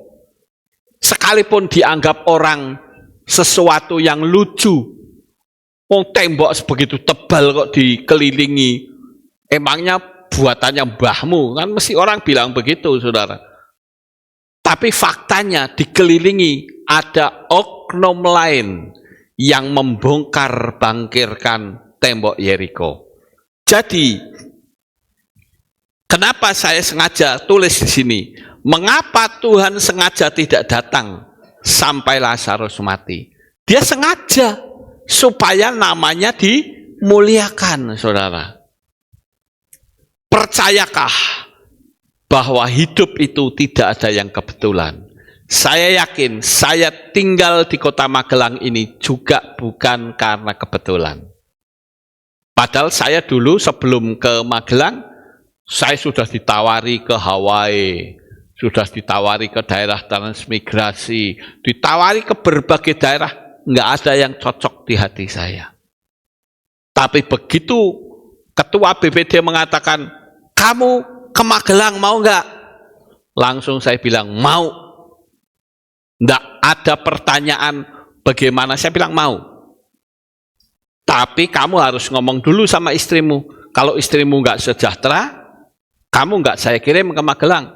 Sekalipun dianggap orang sesuatu yang lucu, tembok sebegitu tebal kok dikelilingi, emangnya buatannya mbahmu? Kan mesti orang bilang begitu, saudara. Tapi faktanya dikelilingi ada oknum lain yang membongkar bangkirkan tembok Yeriko. Jadi, kenapa saya sengaja tulis di sini? Mengapa Tuhan sengaja tidak datang sampai Lazarus mati? Dia sengaja supaya namanya dimuliakan, saudara. Percayakah bahwa hidup itu tidak ada yang kebetulan? Saya yakin saya tinggal di kota Magelang ini juga bukan karena kebetulan. Padahal saya dulu sebelum ke Magelang, saya sudah ditawari ke Hawaii, sudah ditawari ke daerah transmigrasi, ditawari ke berbagai daerah, nggak ada yang cocok di hati saya. Tapi begitu ketua BPD mengatakan, kamu ke Magelang mau nggak? Langsung saya bilang, mau. Nggak ada pertanyaan bagaimana, saya bilang mau. Tapi kamu harus ngomong dulu sama istrimu. Kalau istrimu nggak sejahtera, kamu nggak saya kirim ke Magelang.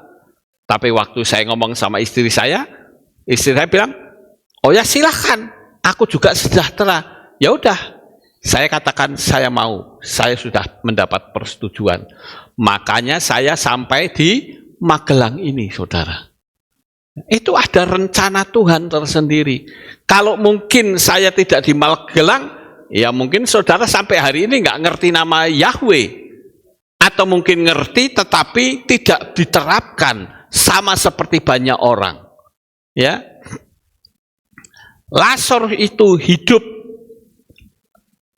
Tapi waktu saya ngomong sama istri saya bilang, oh ya silahkan, aku juga sejahtera. Ya udah, saya katakan saya mau, saya sudah mendapat persetujuan. Makanya saya sampai di Magelang ini, saudara. Itu ada rencana Tuhan tersendiri. Kalau mungkin saya tidak di Magelang, ya mungkin saudara sampai hari ini nggak ngerti nama Yahweh. Atau mungkin ngerti tetapi tidak diterapkan, sama seperti banyak orang. Ya, Lazarus itu hidup.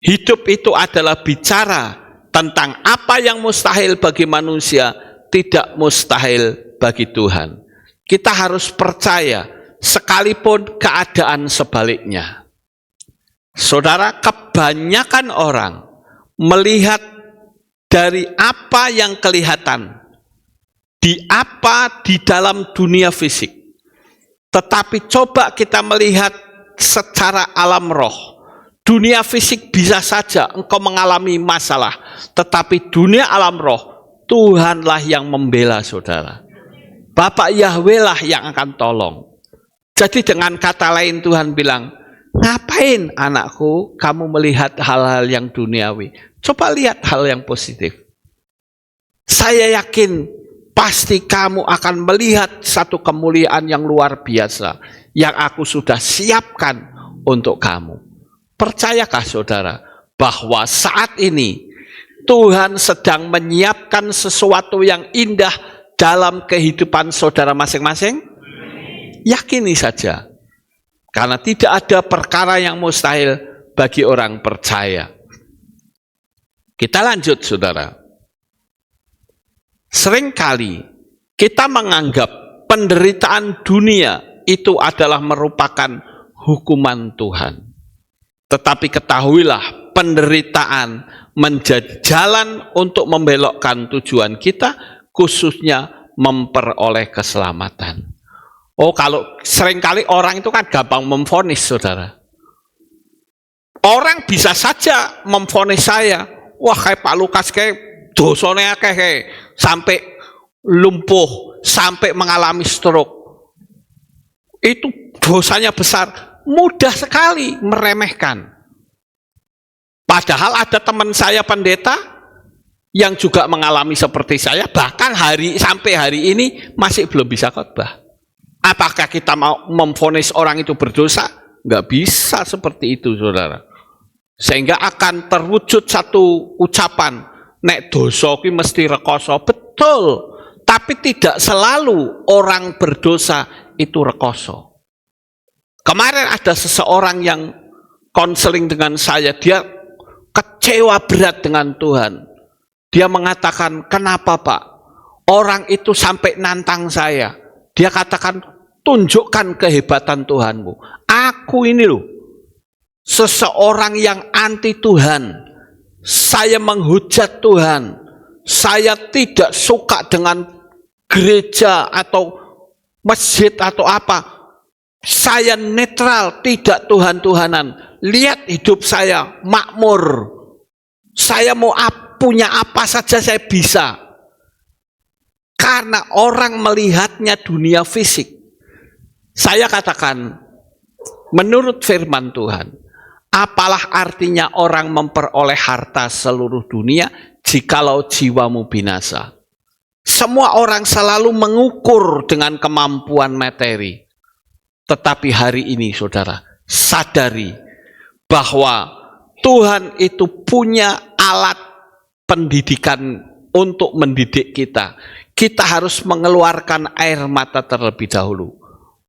Hidup itu adalah bicara tentang apa yang mustahil bagi manusia, tidak mustahil bagi Tuhan. Kita harus percaya, sekalipun keadaan sebaliknya. Saudara, kebanyakan orang melihat dari apa yang kelihatan, di dalam dunia fisik. Tetapi coba kita melihat secara alam roh. Dunia fisik bisa saja engkau mengalami masalah, tetapi dunia alam roh, Tuhanlah yang membela saudara. Bapak Yahweh lah yang akan tolong. Jadi dengan kata lain Tuhan bilang, ngapain anakku kamu melihat hal-hal yang duniawi? Coba lihat hal yang positif. Saya yakin pasti kamu akan melihat satu kemuliaan yang luar biasa yang aku sudah siapkan untuk kamu. Percayakah saudara bahwa saat ini Tuhan sedang menyiapkan sesuatu yang indah dalam kehidupan saudara masing-masing? Yakini saja. Karena tidak ada perkara yang mustahil bagi orang percaya. Kita lanjut saudara. Seringkali kita menganggap penderitaan dunia itu adalah merupakan hukuman Tuhan. Tetapi ketahuilah, penderitaan menjadi jalan untuk membelokkan tujuan kita, khususnya memperoleh keselamatan. Oh, kalau seringkali orang itu kan gampang memvonis, saudara. Orang bisa saja memvonis saya, wah kayak Pak Lukas kayak dosanya kayak sampai lumpuh, sampai mengalami stroke. Itu dosanya besar, mudah sekali meremehkan. Padahal ada teman saya pendeta yang juga mengalami seperti saya, bahkan sampai hari ini masih belum bisa khotbah. Apakah kita mau memvonis orang itu berdosa? Nggak bisa seperti itu, saudara. Sehingga akan terwujud satu ucapan, nek dosa ki mesti rekoso. Betul, tapi tidak selalu orang berdosa itu rekoso. Kemarin ada seseorang yang konseling dengan saya, dia kecewa berat dengan Tuhan. Dia mengatakan, kenapa Pak? Orang itu sampai nantang saya. Dia katakan, tunjukkan kehebatan Tuhanmu. Aku ini loh, seseorang yang anti Tuhan. Saya menghujat Tuhan. Saya tidak suka dengan gereja atau masjid atau apa. Saya netral, tidak Tuhan-Tuhanan. Lihat hidup saya, makmur. Saya mau punya apa saja saya bisa. Karena orang melihatnya dunia fisik. Saya katakan, menurut firman Tuhan, apalah artinya orang memperoleh harta seluruh dunia jikalau jiwamu binasa. Semua orang selalu mengukur dengan kemampuan materi. Tetapi hari ini saudara, sadari bahwa Tuhan itu punya alat pendidikan untuk mendidik kita. Kita harus mengeluarkan air mata terlebih dahulu.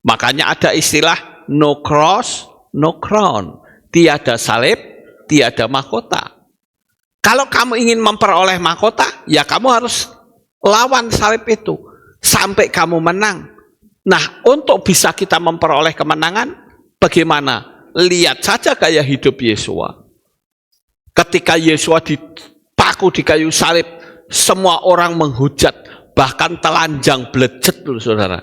Makanya ada istilah no cross, no crown. Tiada salib, tiada mahkota. Kalau kamu ingin memperoleh mahkota, ya kamu harus lawan salib itu sampai kamu menang. Nah, untuk bisa kita memperoleh kemenangan, bagaimana? Lihat saja gaya hidup Yesua. Ketika Yesua dipaku di kayu salib, semua orang menghujat, bahkan telanjang belejet loh saudara.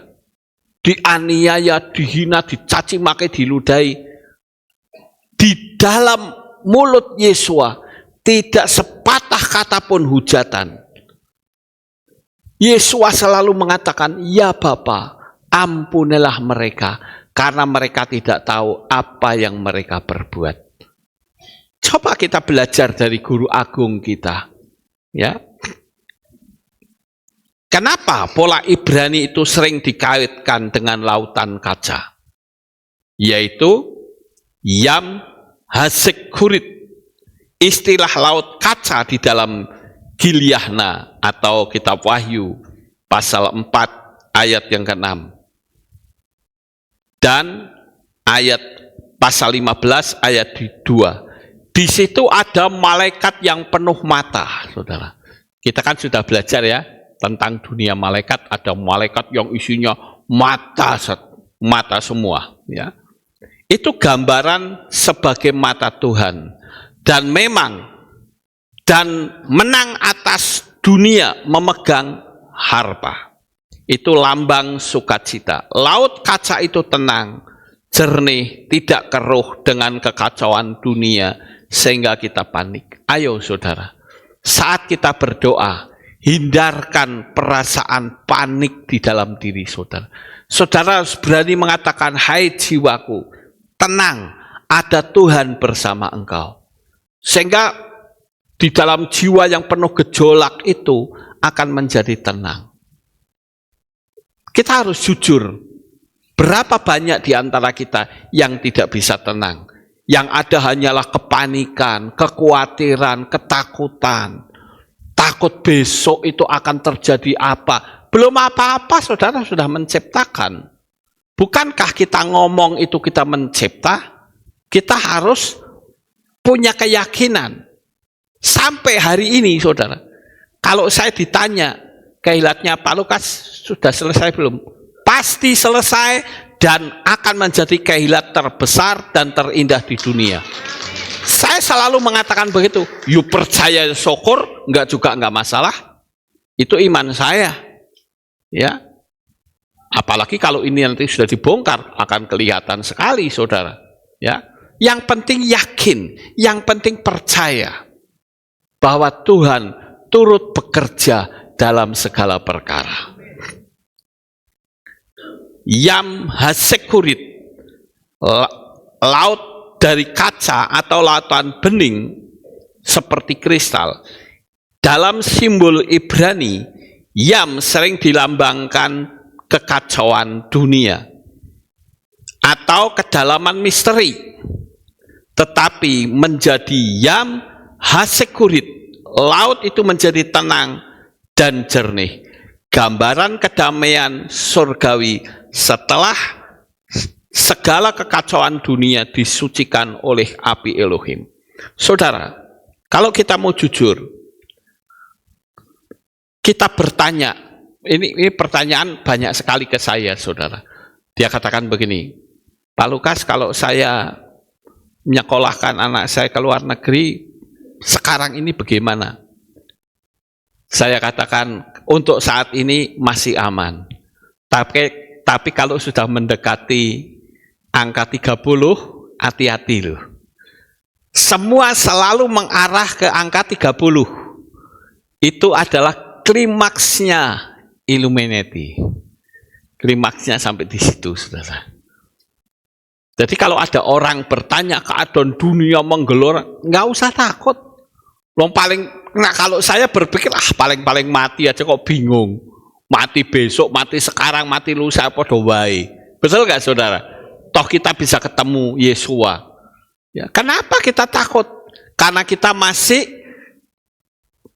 Dianiaya, dihina, dicaci maki, diludahi. Di dalam mulut Yesua tidak sepatah kata pun hujatan. Yesua selalu mengatakan, ya Bapa, ampunilah mereka, karena mereka tidak tahu apa yang mereka perbuat. Coba kita belajar dari guru agung kita. Ya. Kenapa pola Ibrani itu sering dikaitkan dengan lautan kaca? Yaitu Yam Hasek Kurit. Istilah laut kaca di dalam Gilyahna atau kitab Wahyu pasal 4 ayat yang ke-6. Dan ayat pasal 15 ayat 2. Di situ ada malaikat yang penuh mata, saudara. Kita kan sudah belajar ya tentang dunia malaikat. Ada malaikat yang isinya mata semua. Ya, itu gambaran sebagai mata Tuhan. Dan memang dan menang atas dunia memegang harpa. Itu lambang sukacita. Laut kaca itu tenang, jernih, tidak keruh dengan kekacauan dunia sehingga kita panik. Ayo saudara, saat kita berdoa, hindarkan perasaan panik di dalam diri saudara. Saudara harus berani mengatakan, hai jiwaku, tenang, ada Tuhan bersama engkau. Sehingga di dalam jiwa yang penuh gejolak itu akan menjadi tenang. Kita harus jujur, berapa banyak di antara kita yang tidak bisa tenang? Yang ada hanyalah kepanikan, kekhawatiran, ketakutan. Takut besok itu akan terjadi apa. Belum apa-apa saudara sudah menciptakan. Bukankah kita ngomong itu kita mencipta? Kita harus punya keyakinan. Sampai hari ini saudara, kalau saya ditanya, kehilatnya Pak Lukas sudah selesai belum? Pasti selesai dan akan menjadi kehilat terbesar dan terindah di dunia. Saya selalu mengatakan begitu. You percaya syukur, enggak juga enggak masalah. Itu iman saya. Ya. Apalagi kalau ini nanti sudah dibongkar, akan kelihatan sekali saudara. Ya. Yang penting yakin, yang penting percaya bahwa Tuhan turut bekerja dalam segala perkara. Yam Hasekurit, laut dari kaca atau lautan bening seperti kristal. Dalam simbol Ibrani, Yam sering dilambangkan kekacauan dunia atau kedalaman misteri. Tetapi menjadi Yam Hasekurit, laut itu menjadi tenang dan jernih. Gambaran kedamaian surgawi setelah segala kekacauan dunia disucikan oleh api Elohim. Saudara, kalau kita mau jujur, kita bertanya, ini pertanyaan banyak sekali ke saya, saudara. Dia katakan begini, Pak Lukas, kalau saya menyekolahkan anak saya ke luar negeri, sekarang ini bagaimana? Saya katakan, untuk saat ini masih aman. Tapi kalau sudah mendekati angka 30, hati-hati loh. Semua selalu mengarah ke angka 30. Itu adalah klimaksnya Illuminati. Klimaksnya sampai di situ, saudara. Jadi kalau ada orang bertanya keadaan dunia menggelora, nggak usah takut. Nah kalau saya berpikir, paling mati aja kok bingung. Mati besok, mati sekarang, mati lusa, apa doai. Betul nggak saudara? Toh kita bisa ketemu Yesua. Ya, kenapa kita takut? Karena kita masih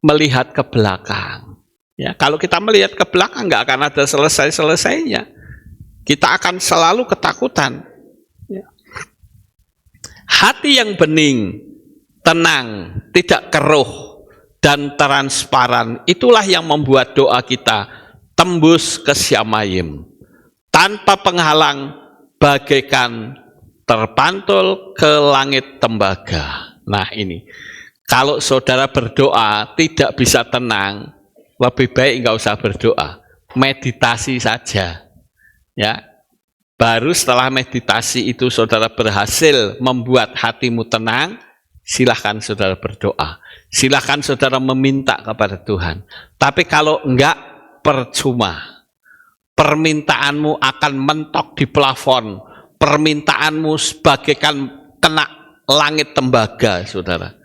melihat ke belakang. Ya, kalau kita melihat ke belakang nggak akan ada selesai-selesainya. Kita akan selalu ketakutan. Hati yang bening, tenang, tidak keruh, dan transparan, itulah yang membuat doa kita tembus ke Syamayim. Tanpa penghalang, bagaikan terpantul ke langit tembaga. Nah ini, kalau saudara berdoa tidak bisa tenang, lebih baik nggak usah berdoa, meditasi saja. Ya, baru setelah meditasi itu saudara berhasil membuat hatimu tenang, silahkan saudara berdoa. Silahkan saudara meminta kepada Tuhan. Tapi kalau enggak, percuma. Permintaanmu akan mentok di plafon. Permintaanmu bagaikan kena langit tembaga, saudara.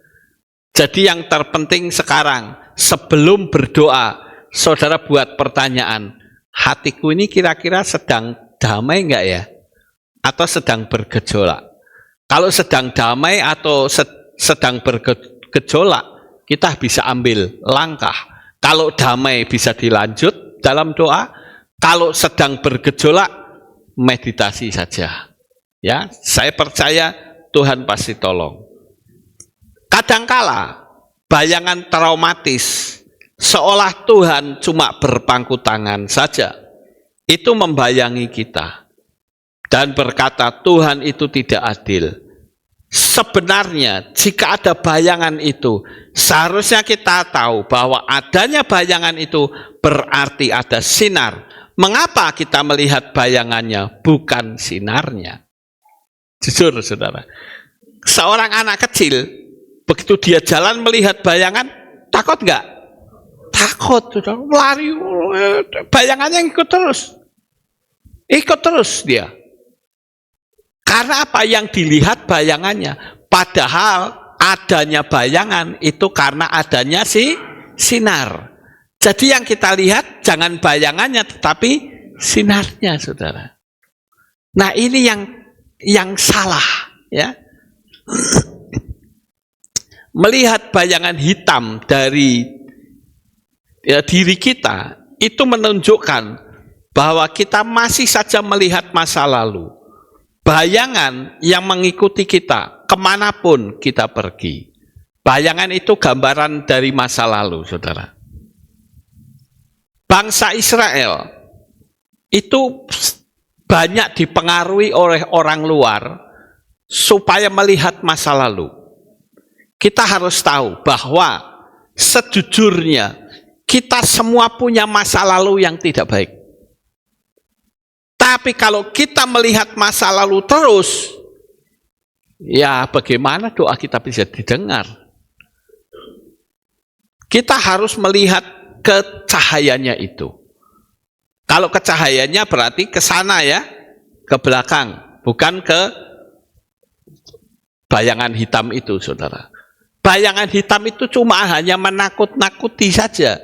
Jadi yang terpenting sekarang, sebelum berdoa, saudara buat pertanyaan, hatiku ini kira-kira sedang damai enggak ya? Atau sedang bergejolak? Kalau sedang damai atau sedang bergejolak, kita bisa ambil langkah. Kalau damai bisa dilanjut dalam doa, kalau sedang bergejolak, meditasi saja. Ya, saya percaya Tuhan pasti tolong. Kadangkala bayangan traumatis seolah Tuhan cuma berpangku tangan saja, itu membayangi kita dan berkata Tuhan itu tidak adil. Sebenarnya jika ada bayangan itu, seharusnya kita tahu bahwa adanya bayangan itu berarti ada sinar. Mengapa kita melihat bayangannya bukan sinarnya? Jujur saudara, seorang anak kecil begitu dia jalan melihat bayangan, takut nggak? Takut, saudara. Lari, bayangannya ikut terus dia. Karena apa yang dilihat bayangannya, padahal adanya bayangan itu karena adanya sinar. Jadi yang kita lihat jangan bayangannya tetapi sinarnya, saudara. Nah ini yang salah, ya. Melihat bayangan hitam dari diri kita itu menunjukkan bahwa kita masih saja melihat masa lalu. Bayangan yang mengikuti kita kemanapun kita pergi. Bayangan itu gambaran dari masa lalu, saudara. Bangsa Israel itu banyak dipengaruhi oleh orang luar supaya melihat masa lalu. Kita harus tahu bahwa sejujurnya kita semua punya masa lalu yang tidak baik. Tapi kalau kita melihat masa lalu terus, ya bagaimana doa kita bisa didengar? Kita harus melihat ke cahayanya itu. Kalau ke cahayanya berarti ke sana ya, ke belakang, bukan ke bayangan hitam itu, saudara. Bayangan hitam itu cuma hanya menakut-nakuti saja,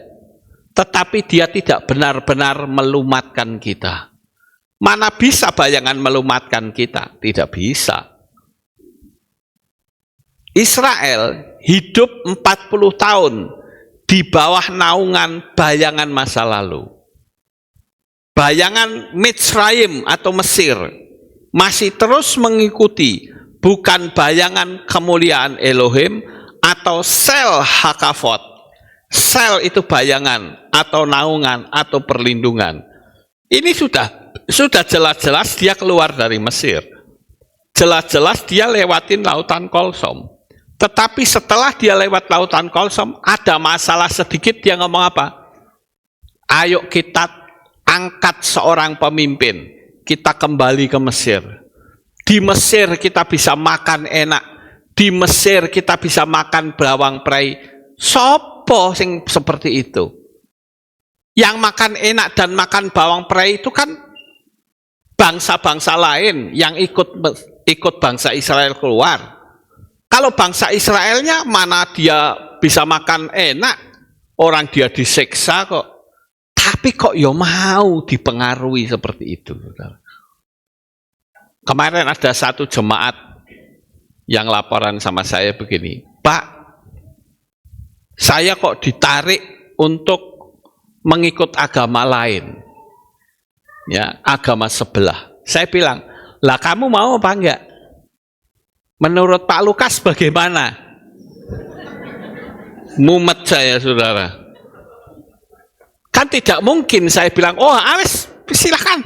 tetapi dia tidak benar-benar melumatkan kita. Mana bisa bayangan melumatkan kita? Tidak bisa. Israel hidup 40 tahun di bawah naungan bayangan masa lalu. Bayangan Mitzrayim atau Mesir masih terus mengikuti, bukan bayangan kemuliaan Elohim atau sel Hakafot. Sel itu bayangan atau naungan atau perlindungan. Ini sudah jelas-jelas dia keluar dari Mesir. Jelas-jelas dia lewatin lautan Kolsom. Tetapi setelah dia lewat lautan Kolsom, ada masalah sedikit, dia ngomong apa? Ayo kita angkat seorang pemimpin, kita kembali ke Mesir. Di Mesir kita bisa makan enak. Di Mesir kita bisa makan bawang prei. Sopo sing seperti itu? Yang makan enak dan makan bawang prei itu kan bangsa-bangsa lain yang ikut bangsa Israel keluar. Kalau bangsa Israelnya mana dia bisa makan enak, orang dia disiksa kok. Tapi kok ya mau dipengaruhi seperti itu, saudara. Kemarin ada satu jemaat yang laporan sama saya begini, Pak, saya kok ditarik untuk mengikut agama lain. ya, agama sebelah. Saya bilang, lah kamu mau apa enggak? Menurut Pak Lukas bagaimana? Mumet saya, saudara. Kan tidak mungkin saya bilang, oh awes, silakan.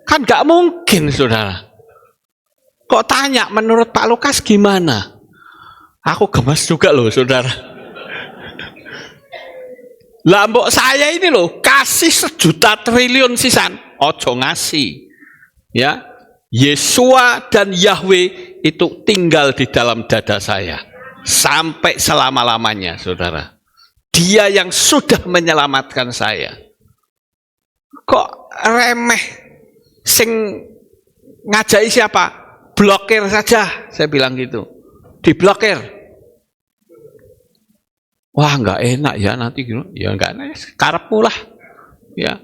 Kan nggak mungkin, saudara. Kok tanya menurut Pak Lukas gimana? Aku gemes juga loh, saudara. Lah mbok saya ini loh, kasih 1 triliun sisan, ojo ngasih. Ya, Yesua dan Yahweh itu tinggal di dalam dada saya sampai selama-lamanya, saudara. Dia yang sudah menyelamatkan saya. Kok remeh? Sing ngajai siapa? Blokir saja, saya bilang gitu. Diblokir. Wah, nggak enak ya nanti gitu. Ya nggak enak, karepmu lah. Ya.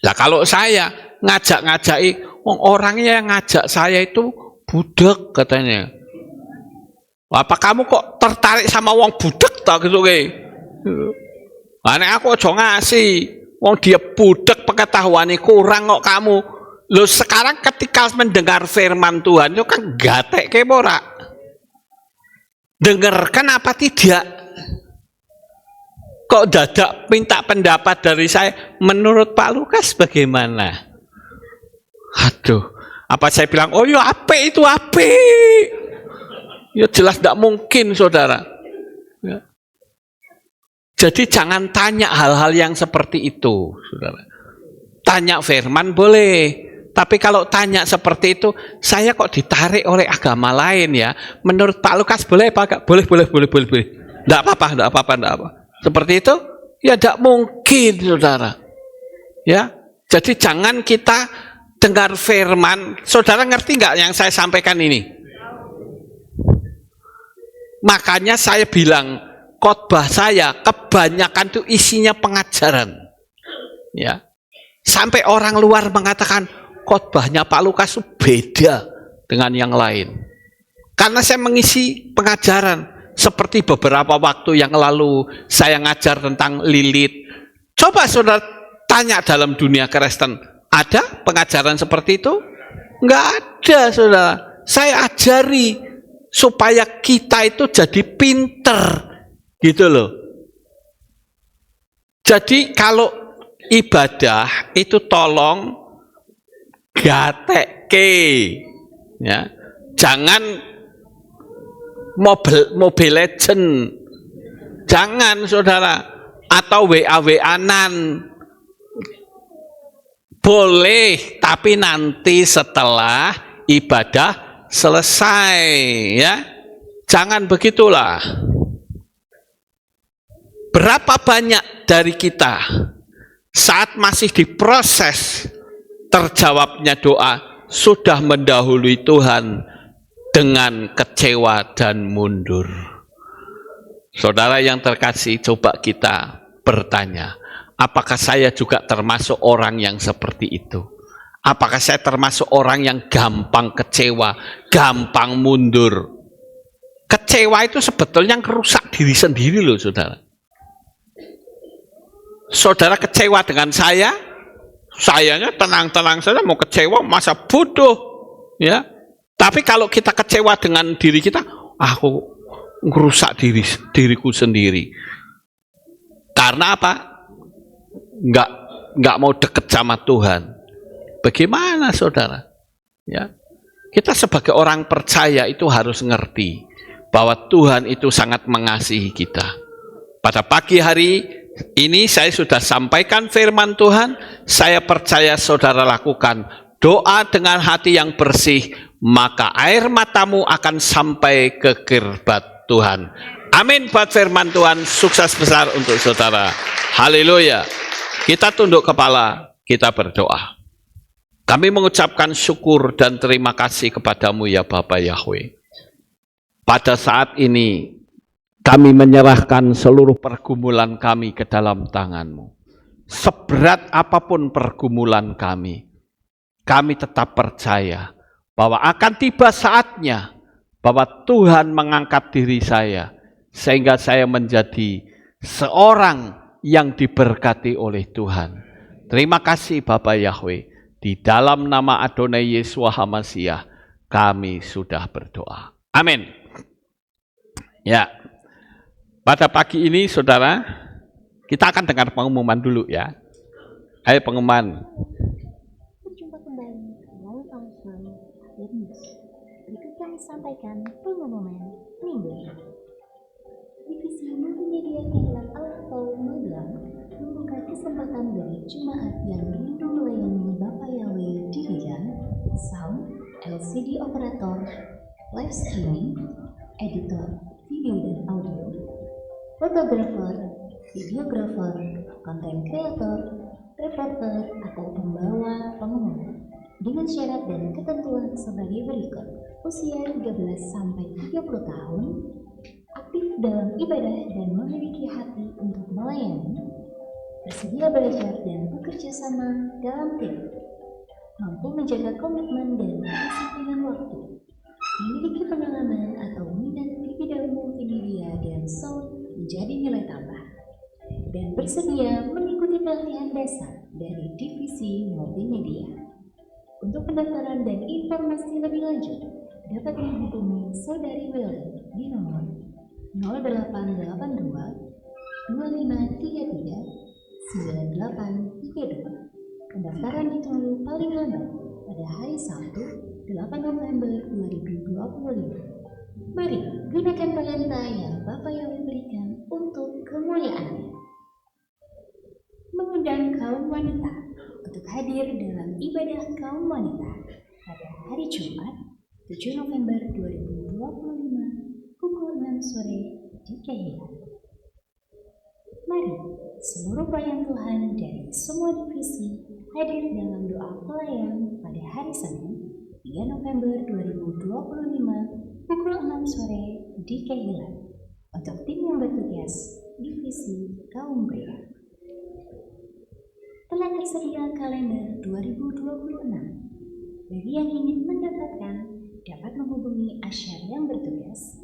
Lah kalau saya ngajak-ngajai, orangnya yang ngajak saya itu budak katanya. Apa kamu kok tertarik sama wong budak tak gitu ke? Nek aku aja ngasih. Wong dia budak pengetahuannya kurang kok kamu. Loh sekarang ketika mendengar firman Tuhan itu kan gatek ke ora. Dengarkan apa tidak? Kok dadak minta pendapat dari saya? Menurut Pak Lukas bagaimana? Aduh, apa saya bilang, oh ya apik itu apik. Ya jelas tidak mungkin, saudara. Ya. Jadi jangan tanya hal-hal yang seperti itu, saudara. Tanya firman boleh. Tapi kalau tanya seperti itu, saya kok ditarik oleh agama lain ya. Menurut Pak Lukas boleh Pak? Boleh. Tidak apa-apa. Seperti itu, ya tidak mungkin, saudara. Ya, jadi jangan kita dengar firman. Saudara ngerti nggak yang saya sampaikan ini? Makanya saya bilang khotbah saya kebanyakan itu isinya pengajaran. Ya, sampai orang luar mengatakan khotbahnya Pak Lukas beda dengan yang lain. Karena saya mengisi pengajaran seperti beberapa waktu yang lalu saya ngajar tentang Lilith. Coba saudara tanya dalam dunia Kristen, ada pengajaran seperti itu? Enggak ada, saudara. Saya ajari supaya kita itu jadi pinter, gitu loh. Jadi kalau ibadah itu tolong gatekke, ya, jangan Mobile Legend, jangan saudara, atau WA-WA-an boleh, tapi nanti setelah ibadah selesai, ya, jangan begitulah. Berapa banyak dari kita saat masih diproses terjawabnya doa sudah mendahului Tuhan dengan kecewa dan mundur. Saudara yang terkasih, coba kita bertanya, apakah saya juga termasuk orang yang seperti itu? Apakah saya termasuk orang yang gampang kecewa, gampang mundur? Kecewa itu sebetulnya merusak diri sendiri loh, saudara. Saudara kecewa dengan sayanya tenang-tenang saja, mau kecewa masa bodoh, ya. Tapi kalau kita kecewa dengan diri kita, aku ngerusak diriku sendiri. Karena apa? Nggak mau deket sama Tuhan. Bagaimana, saudara? Ya, kita sebagai orang percaya itu harus ngerti bahwa Tuhan itu sangat mengasihi kita. Pada pagi hari ini saya sudah sampaikan firman Tuhan. Saya percaya saudara lakukan doa dengan hati yang bersih, maka air matamu akan sampai ke kirbat Tuhan. Amin buat firman Tuhan. Sukses besar untuk saudara. Haleluya. Kita tunduk kepala, kita berdoa. Kami mengucapkan syukur dan terima kasih kepadamu ya Bapa Yahweh. Pada saat ini kami menyerahkan seluruh pergumulan kami ke dalam tangan-Mu. Seberat apapun pergumulan kami tetap percaya bahwa akan tiba saatnya bahwa Tuhan mengangkat diri saya sehingga saya menjadi seorang yang diberkati oleh Tuhan. Terima kasih Bapa Yahweh. Di dalam nama Adonai Yeshua HaMashiach kami sudah berdoa. Amin. Ya, pada pagi ini saudara, kita akan dengar pengumuman dulu ya. Ayo pengumuman. Berjumpa kembali dalam Alfa News. Berikut kami sampaikan pengumuman minggu ini. Divisi Multimedia Kehilangan Alfa Magelang membuka kesempatan bagi jemaat yang rindu melayani Bapa Yahweh di bidang sound, LCD operator, live streaming, editor, video dan audio, fotografer, videografer, konten kreator, reporter atau pembawa pengumuman dengan syarat dan ketentuan sebagai berikut: usia 13 sampai 30 tahun, aktif dalam ibadah dan memiliki hati untuk melayani, bersedia belajar dan bekerja sama dalam tim, mampu menjaga komitmen dan kedisiplinan waktu, memiliki pengalaman atau minat di bidang multimedia dan sound menjadi nilai tambah, dan bersedia mengikuti pelatihan dasar dari Divisi Multimedia. Untuk pendaftaran dan informasi lebih lanjut, dapat menghubungi Saudari Welly di nomor 0882 2533 9832. Pendaftaran ditunggu paling lambat pada hari Sabtu 8 November 2025. Mari gunakan talenta yang Bapa Yahweh berikan untuk kemuliaan-Nya. Mengundang kaum wanita untuk hadir dalam ibadah kaum wanita pada hari Jumat 7 November 2025 pukul 6 sore di Kehilangan. Mari seluruh pelayan Tuhan dari semua divisi hadir dalam doa pelayan pada hari Senin 3 November 2025 pukul 6 sore di Kehilangan untuk tim yang bertugas divisi kaum pria. Telah tersedia kalender 2026. Bagi yang ingin mendapatkan dapat menghubungi Asyar yang bertugas,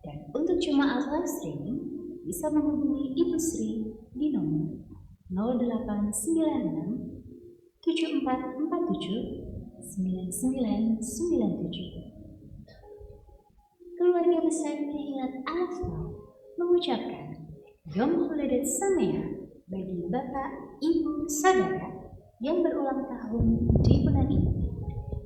dan untuk jemaat live streaming bisa menghubungi Ibu Sri di nomor 0896 7447 9997. Keluarga besar Kehilat Alfa mengucapkan Yom Holedet Sameach bagi Bapak, Ibu, Saudara yang berulang tahun di bulan ini.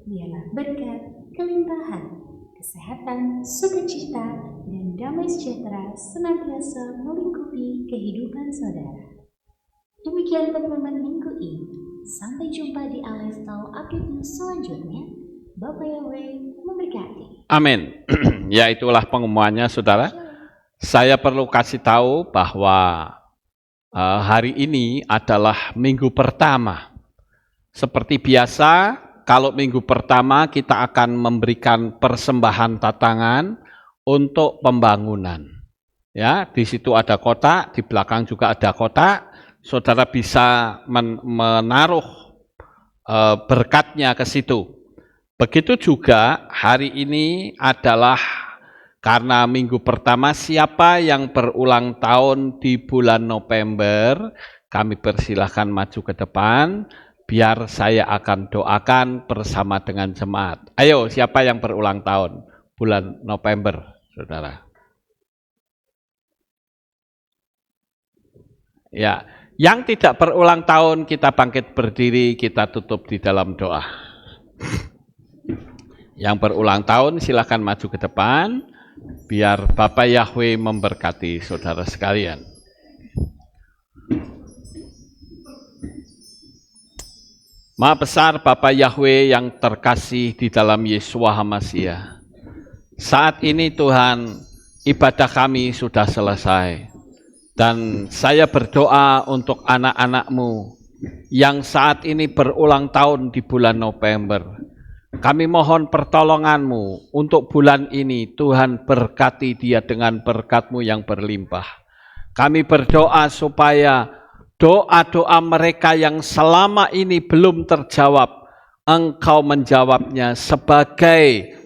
Biarlah berkat, kelimpahan, kesehatan, sukacita, dan damai sejahtera senantiasa melingkupi kehidupan saudara. Demikian pengumuman minggu ini. Sampai jumpa di Aleph Tau Update News selanjutnya. Bapak Yahweh memberkati. Amin. Ya, itulah pengumumannya saudara. Saya perlu kasih tahu bahwa hari ini adalah minggu pertama. Seperti biasa, kalau minggu pertama kita akan memberikan persembahan tatangan untuk pembangunan. Ya, di situ ada kotak, di belakang juga ada kotak. Saudara bisa menaruh berkatnya ke situ. Begitu juga hari ini adalah karena minggu pertama, siapa yang berulang tahun di bulan November, kami persilahkan maju ke depan, biar saya akan doakan bersama dengan jemaat. Ayo, siapa yang berulang tahun bulan November, saudara? Ya, yang tidak berulang tahun kita bangkit berdiri, kita tutup di dalam doa. Yang berulang tahun silakan maju ke depan, biar Bapak Yahweh memberkati saudara sekalian. Maha besar Bapak Yahweh yang terkasih di dalam Yeshua HaMashiach. Saat ini Tuhan, ibadah kami sudah selesai. Dan saya berdoa untuk anak-anak-Mu yang saat ini berulang tahun di bulan November. Kami mohon pertolongan-Mu untuk bulan ini. Tuhan berkati dia dengan berkat-Mu yang berlimpah. Kami berdoa supaya doa-doa mereka yang selama ini belum terjawab, Engkau menjawabnya sebagai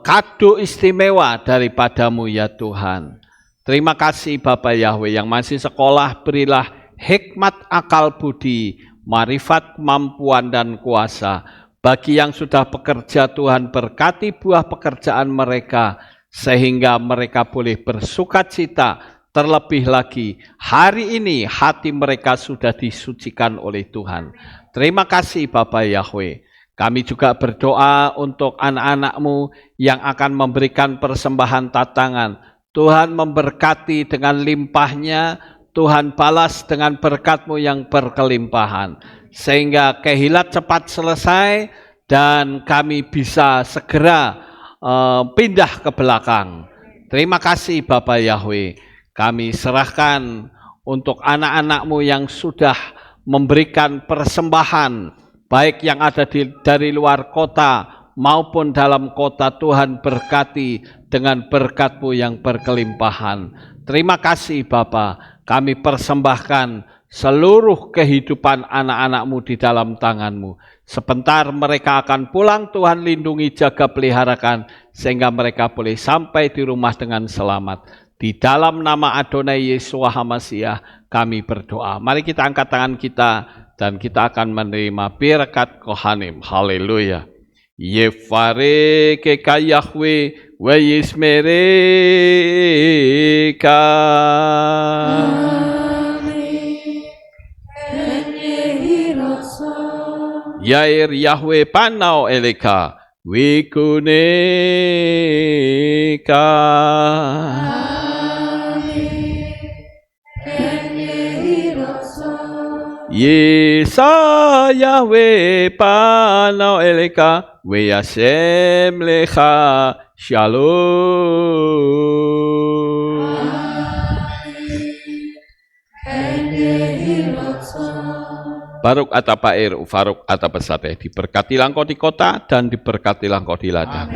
kado istimewa daripada-Mu ya Tuhan. Terima kasih Bapak Yahweh yang masih sekolah, berilah hikmat akal budi marifat, kemampuan, dan kuasa. Bagi yang sudah bekerja, Tuhan berkati buah pekerjaan mereka, sehingga mereka boleh bersukacita. Terlebih lagi, hari ini hati mereka sudah disucikan oleh Tuhan. Terima kasih Bapa Yahweh. Kami juga berdoa untuk anak-anak-Mu yang akan memberikan persembahan tatangan. Tuhan memberkati dengan limpahnya, Tuhan balas dengan berkat-Mu yang berkelimpahan. Sehingga kehilat cepat selesai dan kami bisa segera pindah ke belakang. Terima kasih Bapa Yahweh. Kami serahkan untuk anak-anak-Mu yang sudah memberikan persembahan, baik yang ada dari luar kota maupun dalam kota. Tuhan berkati dengan berkat-Mu yang berkelimpahan. Terima kasih Bapa. Kami persembahkan seluruh kehidupan anak-anak-Mu di dalam tangan-Mu. Sebentar mereka akan pulang, Tuhan lindungi, jaga, peliharakan, sehingga mereka boleh sampai di rumah dengan selamat. Di dalam nama Adonai Yeshua HaMashiach kami berdoa. Mari kita angkat tangan kita dan kita akan menerima berkat Kohanim. Haleluya. Yefare keka Yahweh wa yismereka. Yair Yahweh panau eleka wikuneka. Yesa Yahweh panau eleka we Hashem lecha shalom. Baruk atapair ufaruk atapesate, diberkatilah engkau di kota dan diberkatilah engkau di ladang.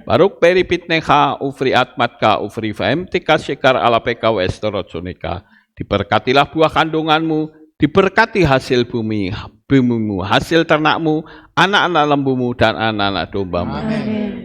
Baruk peripitneha ufri atmatka ufri faemtika syekar alapeka wa estorotsonika. Diberkatilah buah kandunganmu, diberkati hasil bumimu, hasil ternakmu, anak-anak lembumu dan anak-anak dombamu.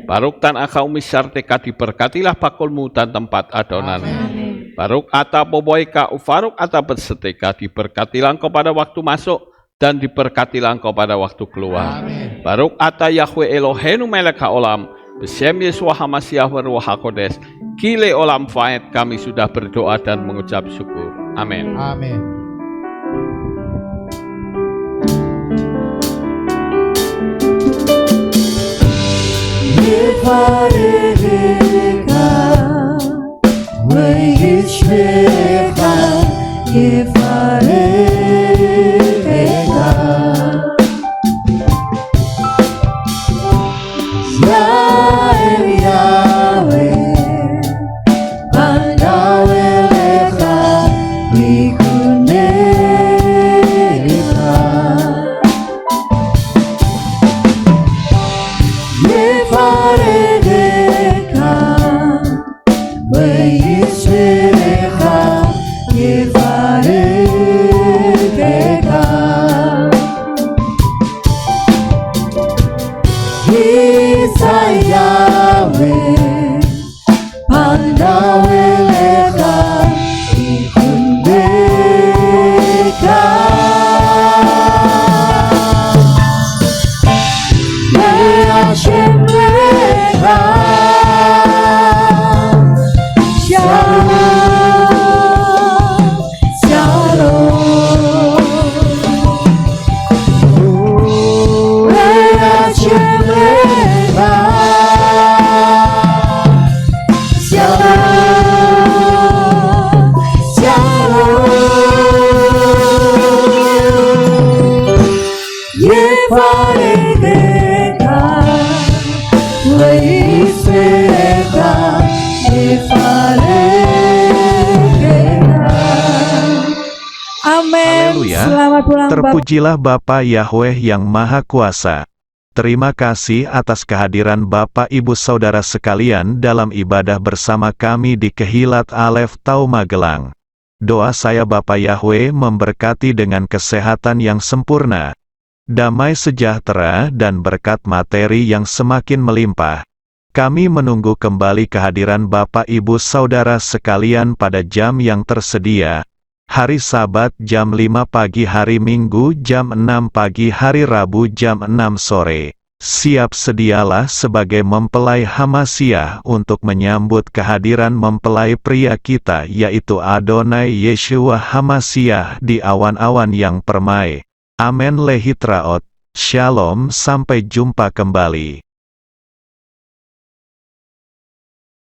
Baruk tan akau misarteka, diberkatilah bakulmu dan tempat adonanmu. Baruk ata boboika ufaruk ata berseteka, diberkatilah engkau pada waktu masuk dan diberkatilah engkau pada waktu keluar. Baruk ata Yahweh Elohenu melek haolam, besem Yeshua HaMashiach Ruach HaKodes, kile olam faed. Kami sudah berdoa dan mengucap syukur. Amin. Amin. Terpujilah Bapa Yahweh yang Maha Kuasa. Terima kasih atas kehadiran Bapak Ibu Saudara sekalian dalam ibadah bersama kami di Kehilat Alef Tau Magelang. Doa saya Bapak Yahweh memberkati dengan kesehatan yang sempurna, damai sejahtera dan berkat materi yang semakin melimpah. Kami menunggu kembali kehadiran Bapak Ibu Saudara sekalian pada jam yang tersedia. hari Sabat jam 5 pagi, hari Minggu jam 6 pagi, hari Rabu jam 6 sore. Siap sedialah sebagai mempelai Hamasiah untuk menyambut kehadiran mempelai pria kita, yaitu Adonai Yeshua Hamasiah di awan-awan yang permai. Amen. Lehitraot. Shalom, sampai jumpa kembali.